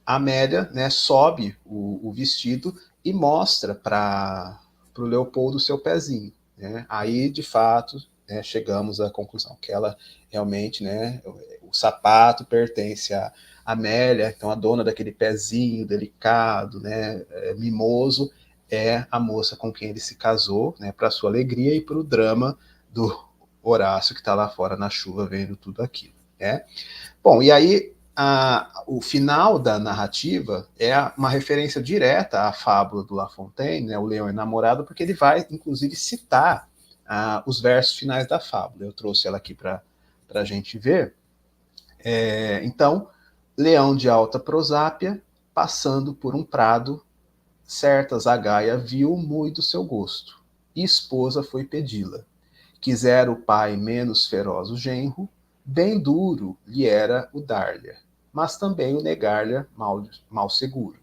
Amélia, né, sobe o vestido e mostra para o Leopoldo o seu pezinho, né? Aí, de fato, né, chegamos à conclusão que ela realmente, né, o sapato pertence a Amélia, então a dona daquele pezinho delicado, né, mimoso, é a moça com quem ele se casou, né, para sua alegria e para o drama do Horácio, que está lá fora na chuva vendo tudo aquilo, né? Bom, e aí o final da narrativa é uma referência direta à fábula do La Fontaine, né, o Leão Enamorado, porque ele vai, inclusive, citar os versos finais da fábula. Eu trouxe ela aqui para a gente ver. Então, leão de alta prosápia, passando por um prado, certa zagaia viu muito seu gosto, e esposa foi pedi-la. Quisera o pai menos feroz o genro, bem duro lhe era o dar-lhe, mas também o negar-lhe mal seguro.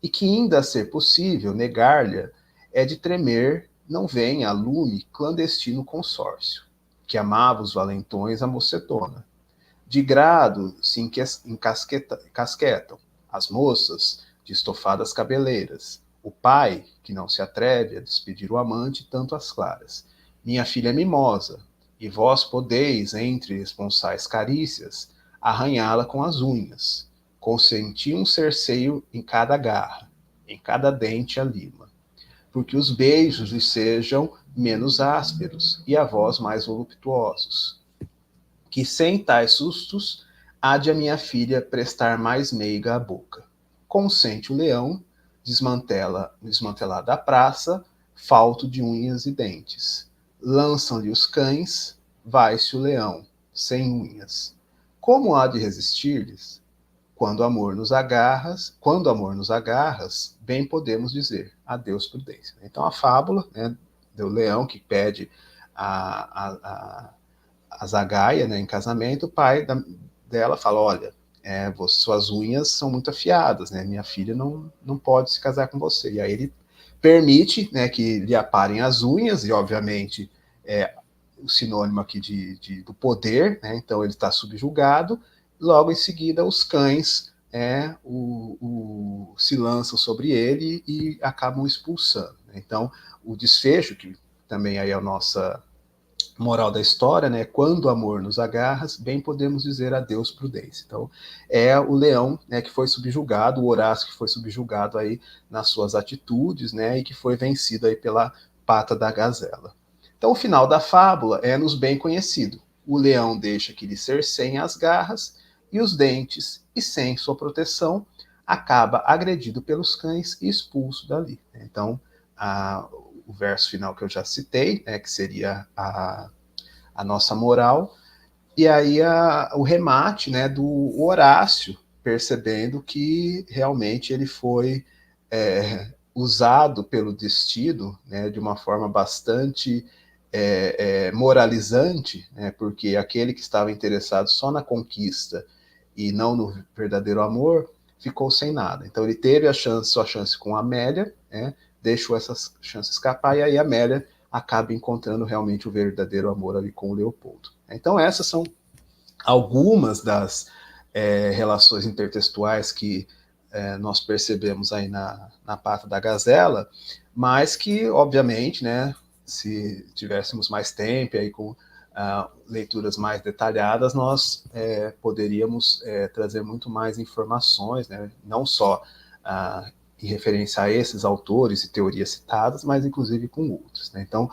E que ainda a ser possível negar-lhe é de tremer não venha a lume clandestino consórcio, que amava os valentões a mocetona. De grado se encasquetam as moças de estofadas cabeleiras. O pai, que não se atreve a despedir o amante tanto às claras. Minha filha é mimosa, e vós podeis, entre esponsais carícias, arranhá-la com as unhas. Consenti um cerceio em cada garra, em cada dente a lima, porque os beijos lhe sejam menos ásperos e a voz mais voluptuosos. Que sem tais sustos há de a minha filha prestar mais meiga a boca. Consente o leão, desmantelada a praça, falto de unhas e dentes. Lançam-lhe os cães, vai-se o leão, sem unhas. Como há de resistir-lhes? Quando amor nos agarras, bem podemos dizer, adeus prudência. Então a fábula, né, do leão que pede a Zagaia, né, em casamento, o pai dela fala, olha, suas unhas são muito afiadas, né, minha filha não pode se casar com você. E aí ele permite, né, que lhe aparem as unhas, e obviamente o sinônimo aqui do poder, né, então ele está subjugado. Logo em seguida os cães se lançam sobre ele e acabam expulsando. Então o desfecho, que também aí é a nossa moral da história, né? Quando o amor nos agarra, bem podemos dizer adeus prudência. Então, é o leão, né, que foi subjugado, o Horácio que foi subjugado aí nas suas atitudes, né, e que foi vencido aí pela pata da gazela. Então, o final da fábula é-nos bem conhecido. O leão deixa que lhe cerceiem as garras e os dentes, e sem sua proteção, acaba agredido pelos cães e expulso dali. Então, o verso final que eu já citei, né, que seria a nossa moral, e aí o remate, né, do Horácio, percebendo que realmente ele foi usado pelo destino, né, de uma forma bastante moralizante, né, porque aquele que estava interessado só na conquista e não no verdadeiro amor, ficou sem nada. Então ele teve sua chance com a Amélia, né, deixou essa chance escapar, e aí a Amélia acaba encontrando realmente o verdadeiro amor ali com o Leopoldo. Então essas são algumas das relações intertextuais que nós percebemos aí na Pata da Gazela, mas que, obviamente, né, se tivéssemos mais tempo aí com leituras mais detalhadas, nós poderíamos trazer muito mais informações, né, não só em referência a esses autores e teorias citadas, mas inclusive com outros, né? Então,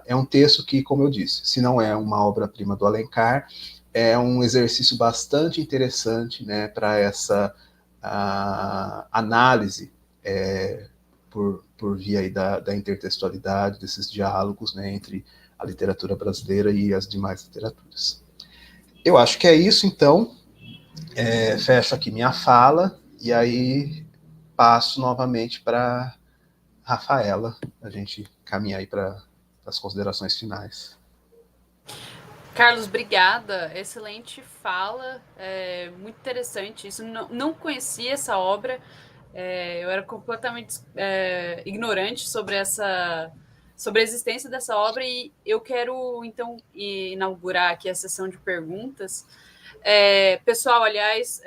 é um texto que, como eu disse, se não é uma obra-prima do Alencar, é um exercício bastante interessante, né, para essa análise por via aí da intertextualidade, desses diálogos, né, entre a literatura brasileira e as demais literaturas. Eu acho que é isso, então. Fecho aqui minha fala e aí passo novamente para Rafaela, a gente caminhar aí para as considerações finais. Carlos, obrigada. Excelente fala, muito interessante. Isso não conhecia essa obra, eu era completamente ignorante sobre sobre a existência dessa obra, e eu quero então inaugurar aqui a sessão de perguntas. Pessoal, aliás,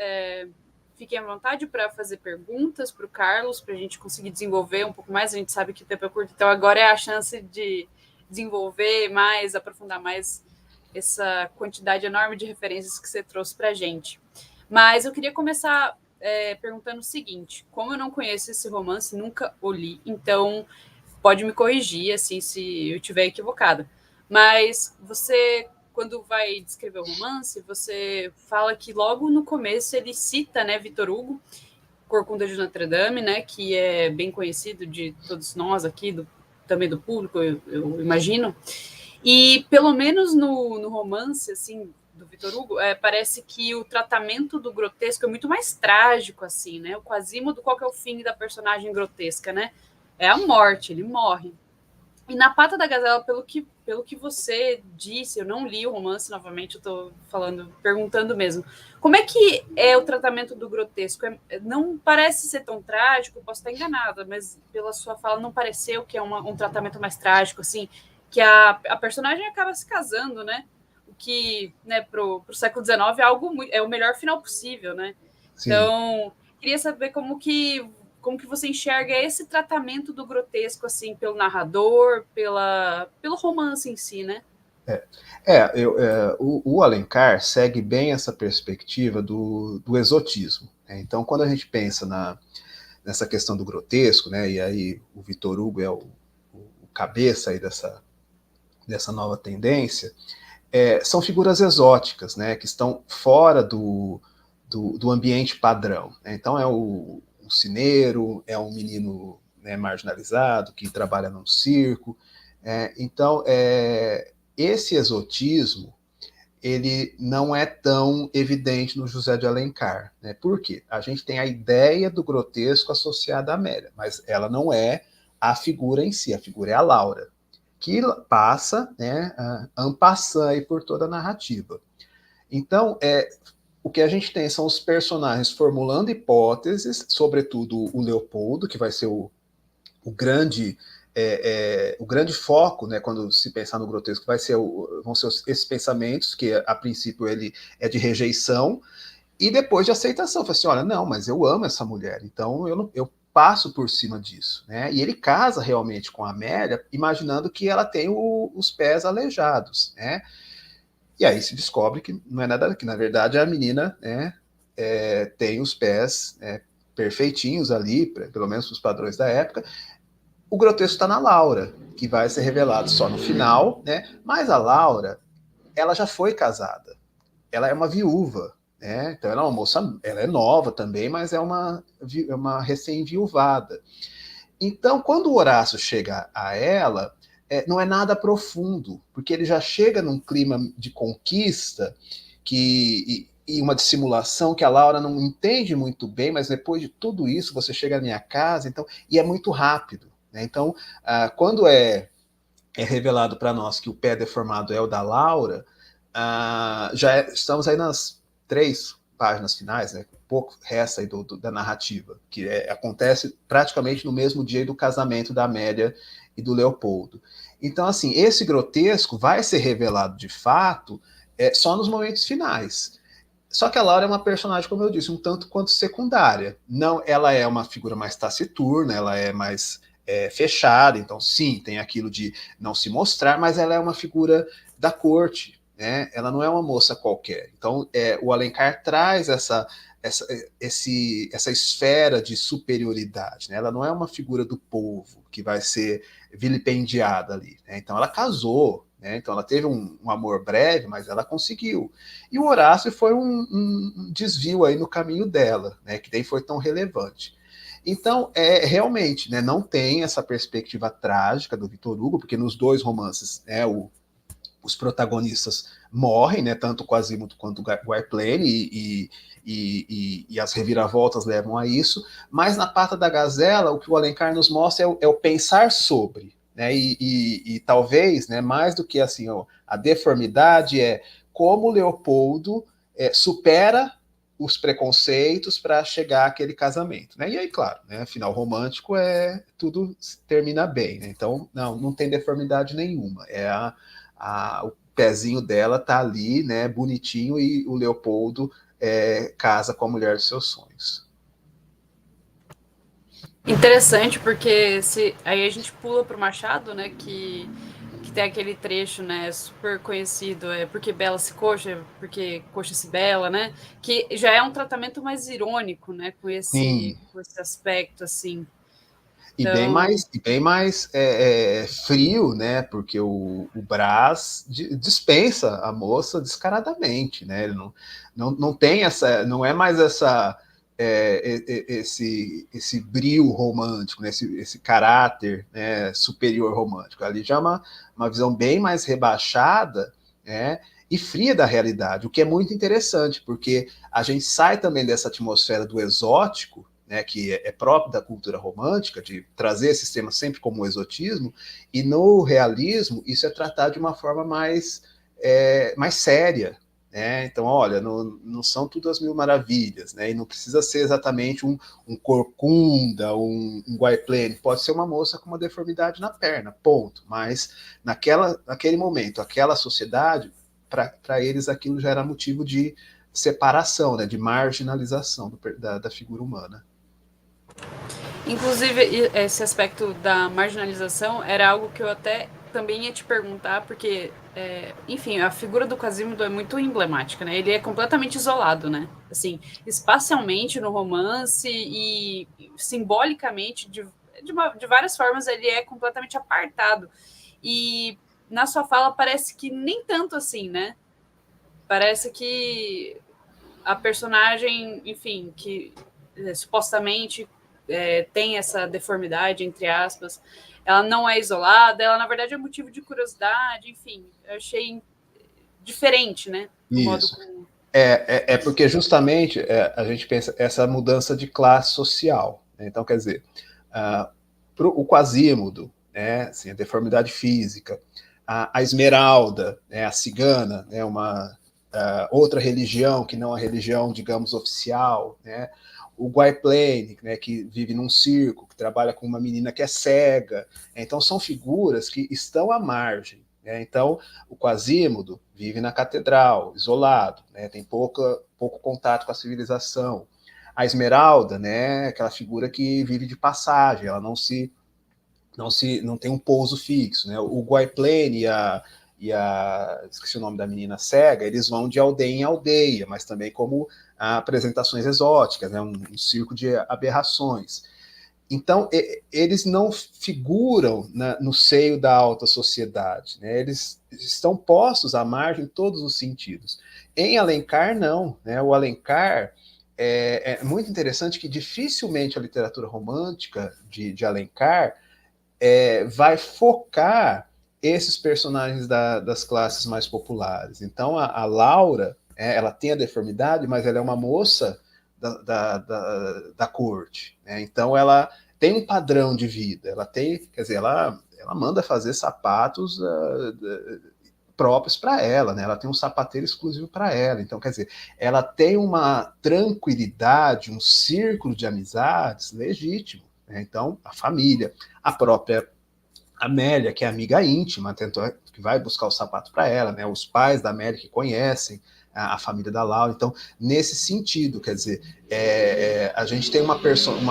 fiquem à vontade para fazer perguntas para o Carlos, para a gente conseguir desenvolver um pouco mais. A gente sabe que o tempo é curto, então agora é a chance de desenvolver mais, aprofundar mais essa quantidade enorme de referências que você trouxe para a gente. Mas eu queria começar perguntando o seguinte: como eu não conheço esse romance, nunca o li, então pode me corrigir assim se eu estiver equivocada. Mas você, quando vai descrever o romance, você fala que logo no começo ele cita, né, Victor Hugo, Corcunda de Notre Dame, né, que é bem conhecido de todos nós aqui, também do público, eu imagino. E pelo menos no romance, assim, do Victor Hugo, parece que o tratamento do grotesco é muito mais trágico, assim, né? O Quasimodo, qual que é o fim da personagem grotesca, né? É a morte, ele morre. E na Pata da Gazela, pelo que você disse, eu não li o romance, novamente, eu tô perguntando mesmo. Como é que é o tratamento do grotesco? Não parece ser tão trágico, posso estar enganada, mas pela sua fala não pareceu que é um tratamento mais trágico, assim, que a personagem acaba se casando, né? que, né, pro século XIX é o melhor final possível, né? Sim. Então, queria saber como que você enxerga esse tratamento do grotesco, assim, pelo narrador, pelo romance em si, né? O Alencar segue bem essa perspectiva do exotismo, né? Então, quando a gente pensa nessa questão do grotesco, né, e aí o Victor Hugo é o cabeça aí dessa nova tendência, são figuras exóticas, né, que estão fora do ambiente padrão, né? Então é um cineiro, é um menino, né, marginalizado que trabalha num circo. Então, esse exotismo ele não é tão evidente no José de Alencar, né? Por quê? A gente tem a ideia do grotesco associada à Amélia, mas ela não é a figura em si, a figura é a Laura, que passa, né, en passant aí por toda a narrativa. Então, o que a gente tem são os personagens formulando hipóteses, sobretudo o Leopoldo, que vai ser o grande foco, né, quando se pensar no grotesco, vão ser esses pensamentos, que a princípio ele é de rejeição, e depois de aceitação. Fala assim, olha, não, mas eu amo essa mulher, então eu passo por cima disso, né? E ele casa realmente com a Amélia, imaginando que ela tem os pés aleijados, né? E aí se descobre que não é nada, que na verdade a menina, né, tem os pés, perfeitinhos ali, pelo menos os padrões da época. O grotesco está na Laura, que vai ser revelado só no final, né? Mas a Laura, ela já foi casada, ela é uma viúva, né? Então ela é uma moça, ela é nova também, mas é uma recém-viuvada. Então, quando o Horácio chega a ela, não é nada profundo, porque ele já chega num clima de conquista e uma dissimulação que a Laura não entende muito bem, mas depois de tudo isso, você chega na minha casa, então, e é muito rápido, né? Então, quando é revelado para nós que o pé deformado é o da Laura, estamos aí nas 3 páginas finais, né? Pouco resta aí da narrativa, que acontece praticamente no mesmo dia do casamento da Amélia e do Leopoldo. Então, assim, esse grotesco vai ser revelado de fato só nos momentos finais. Só que a Laura é uma personagem, como eu disse, um tanto quanto secundária. Não, ela é uma figura mais taciturna, ela é mais fechada, então sim, tem aquilo de não se mostrar, mas ela é uma figura da corte, né? Ela não é uma moça qualquer. Então, o Alencar traz essa esfera de superioridade, né? Ela não é uma figura do povo que vai ser vilipendiada ali, né? Então ela casou, né? Então ela teve um amor breve, mas ela conseguiu. E o Horácio foi um desvio aí no caminho dela, né? Que nem foi tão relevante. Então, realmente, né, não tem essa perspectiva trágica do Victor Hugo, porque nos 2 romances, né, os protagonistas morrem, né, tanto o Quasimodo quanto o Gwynplaine, e as reviravoltas levam a isso, mas na Pata da Gazela, o que o Alencar nos mostra é o pensar sobre, né, e talvez, né, mais do que assim, a deformidade como Leopoldo supera os preconceitos para chegar àquele casamento, né? E aí, claro, né, final romântico tudo termina bem, né? Então não tem deformidade nenhuma, o pezinho dela tá ali, né, bonitinho, e o Leopoldo casa com a mulher dos seus sonhos. Interessante, porque aí a gente pula pro Machado, né, que tem aquele trecho, né, super conhecido, porque Bela se coxa, porque coxa se bela, né, que já é um tratamento mais irônico, né, com esse aspecto, assim. Então... E bem mais frio, né? Porque o Brás dispensa a moça descaradamente, né? Ele não tem essa, não é mais esse brio romântico, né? esse caráter, né, superior romântico. Ali já é uma visão bem mais rebaixada, né? E fria da realidade, o que é muito interessante, porque a gente sai também dessa atmosfera do exótico, né, que é próprio da cultura romântica, de trazer esses temas sempre como o exotismo, e no realismo isso é tratado de uma forma mais séria. Né? Então, olha, não são tudo as mil maravilhas, né? E não precisa ser exatamente um corcunda, um Gwynplaine, pode ser uma moça com uma deformidade na perna, ponto. Mas naquele momento, aquela sociedade para eles aquilo já era motivo de separação, né, de marginalização da figura humana. Inclusive, esse aspecto da marginalização era algo que eu até também ia te perguntar, porque, enfim, a figura do Quasimodo é muito emblemática, né? Ele é completamente isolado, né? Assim, espacialmente no romance e simbolicamente, de várias formas, ele é completamente apartado. E na sua fala parece que nem tanto assim, né? Parece que a personagem, enfim, que supostamente tem essa deformidade, entre aspas, ela não é isolada, ela na verdade é motivo de curiosidade, enfim, eu achei diferente, né? Do modo Isso. como. Porque justamente a gente pensa essa mudança de classe social. Né? Então, quer dizer, o Quasimodo, né, assim, a deformidade física, a esmeralda, né, a cigana, né, uma outra religião que não a religião, digamos, oficial, né, o Gwynplaine, né, que vive num circo, que trabalha com uma menina que é cega. Então, são figuras que estão à margem. Né? Então, o Quasimodo vive na catedral, isolado, né? Tem pouco contato com a civilização. A Esmeralda, né, aquela figura que vive de passagem, ela não tem um pouso fixo, né? O Gwynplaine esqueci o nome da menina cega, eles vão de aldeia em aldeia, mas também como apresentações exóticas, né? Um circo de aberrações. Então, eles não figuram no seio da alta sociedade, né? Eles estão postos à margem em todos os sentidos. Em Alencar, não. Né? O Alencar é muito interessante que dificilmente a literatura romântica de Alencar vai focar esses personagens das classes mais populares. Então, a Laura, ela tem a deformidade, mas ela é uma moça da corte. Né? Então, ela tem um padrão de vida. Ela tem, quer dizer, ela manda fazer sapatos próprios para ela, né? Ela tem um sapateiro exclusivo para ela. Então, quer dizer, ela tem uma tranquilidade, um círculo de amizades legítimo. Né? Então, a família, a própria Amélia, que é amiga íntima, que vai buscar o sapato para ela, né? Os pais da Amélia que conhecem a família da Laura. Então, nesse sentido, quer dizer, a gente tem uma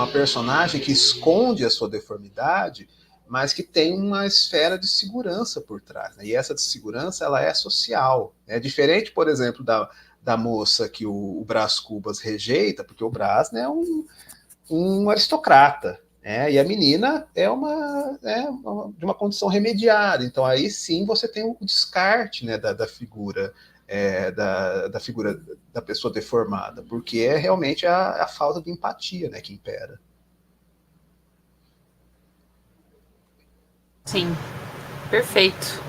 personagem que esconde a sua deformidade, mas que tem uma esfera de segurança por trás. Né? E essa de segurança, ela é social. É diferente, por exemplo, da moça que o Brás Cubas rejeita, porque o Brás, né, é um aristocrata. E a menina de uma condição remediada. Então, aí sim você tem o descarte, né, da figura, da figura da pessoa deformada, porque é realmente a falta de empatia, né, que impera. Sim, perfeito.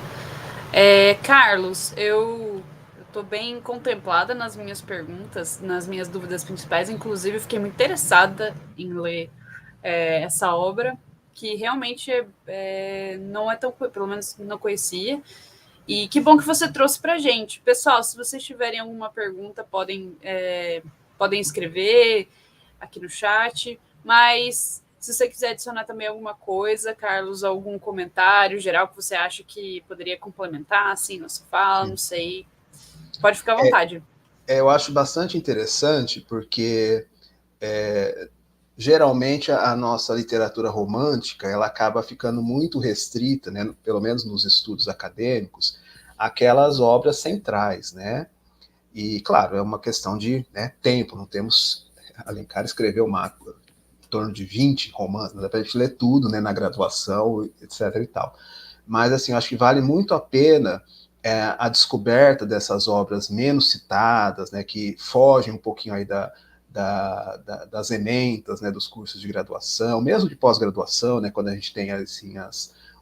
Carlos, eu estou bem contemplada nas minhas perguntas, nas minhas dúvidas principais. Inclusive, fiquei muito interessada em ler essa obra, que realmente não é tão, pelo menos não conhecia. E que bom que você trouxe para a gente. Pessoal, se vocês tiverem alguma pergunta, podem escrever aqui no chat. Mas se você quiser adicionar também alguma coisa, Carlos, algum comentário geral que você acha que poderia complementar, assim, nossa fala, não sei. Pode ficar à vontade. Eu acho bastante interessante, porque geralmente a nossa literatura romântica ela acaba ficando muito restrita, né, pelo menos nos estudos acadêmicos, àquelas obras centrais, né? E, claro, é uma questão de tempo, não temos... Alencar escreveu em torno de 20 romances, não dá para a gente ler tudo, né, na graduação, etc. e tal. Mas, assim, eu acho que vale muito a pena a descoberta dessas obras menos citadas, né, que fogem um pouquinho aí das ementas, né, dos cursos de graduação, mesmo de pós-graduação, né, quando a gente tem assim,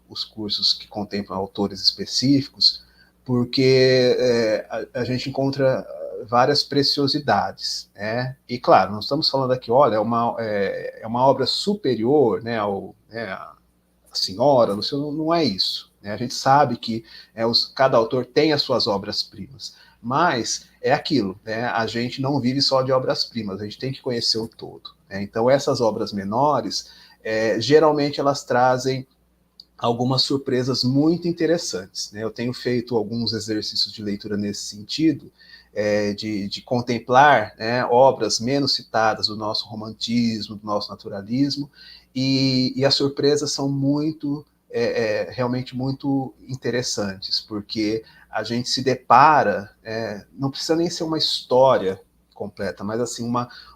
os cursos que contemplam autores específicos, porque a gente encontra várias preciosidades, né? E claro, não estamos falando aqui, olha, é uma obra superior, né, a Senhora, não é isso. Né? A gente sabe que cada autor tem as suas obras-primas, mas é aquilo, né? A gente não vive só de obras-primas, a gente tem que conhecer o todo. Né? Então, essas obras menores, geralmente elas trazem algumas surpresas muito interessantes, né? Eu tenho feito alguns exercícios de leitura nesse sentido, de contemplar, né, obras menos citadas do nosso romantismo, do nosso naturalismo, e as surpresas são realmente muito interessantes, porque a gente se depara, não precisa nem ser uma história completa, mas assim,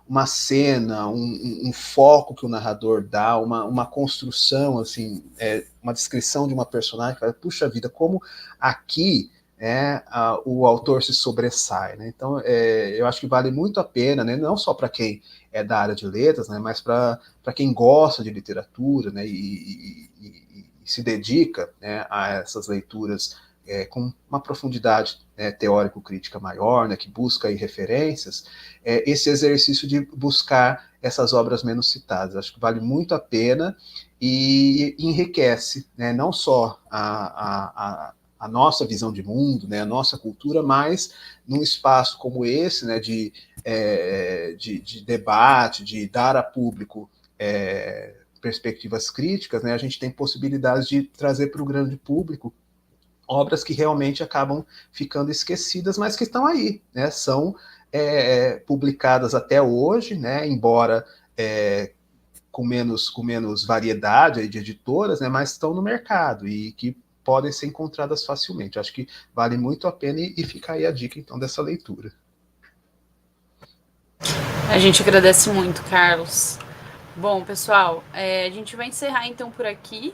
uma cena, um foco que o narrador dá, uma construção, assim, uma descrição de uma personagem, que fala, puxa vida, como aqui o autor se sobressai, né? Então, eu acho que vale muito a pena, né? Não só para quem é da área de letras, né? Mas para quem gosta de literatura, né? E se dedica, né, a essas leituras com uma profundidade, né, teórico-crítica maior, né, que busca aí referências, esse exercício de buscar essas obras menos citadas. Acho que vale muito a pena e enriquece, né, não só a nossa visão de mundo, né, a nossa cultura, mas num espaço como esse, né, de debate, de dar a público perspectivas críticas, né, a gente tem possibilidades de trazer para o grande público obras que realmente acabam ficando esquecidas, mas que estão aí, né? São publicadas até hoje, né? Embora com menos variedade aí de editoras, né? Mas estão no mercado e que podem ser encontradas facilmente. Acho que vale muito a pena e fica aí a dica, então, dessa leitura. A gente agradece muito, Carlos. Bom, pessoal, a gente vai encerrar então por aqui.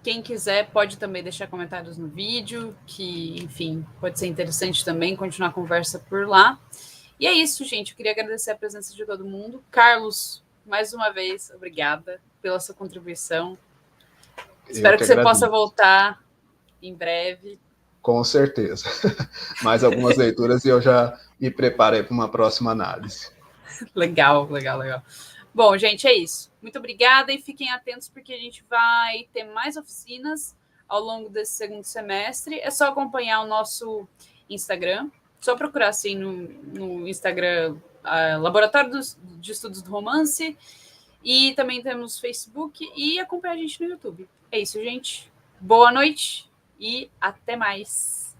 Quem quiser pode também deixar comentários no vídeo, que, enfim, pode ser interessante também continuar a conversa por lá. E é isso, gente. Eu queria agradecer a presença de todo mundo. Carlos, mais uma vez, obrigada pela sua contribuição. Espero que você possa voltar em breve. Com certeza. Mais algumas leituras e eu já me preparei para uma próxima análise. Legal. Bom, gente, é isso. Muito obrigada e fiquem atentos porque a gente vai ter mais oficinas ao longo desse segundo semestre. É só acompanhar o nosso Instagram. Só procurar assim no Instagram Laboratório de Estudos do Romance. E também temos Facebook e acompanhar a gente no YouTube. É isso, gente. Boa noite e até mais.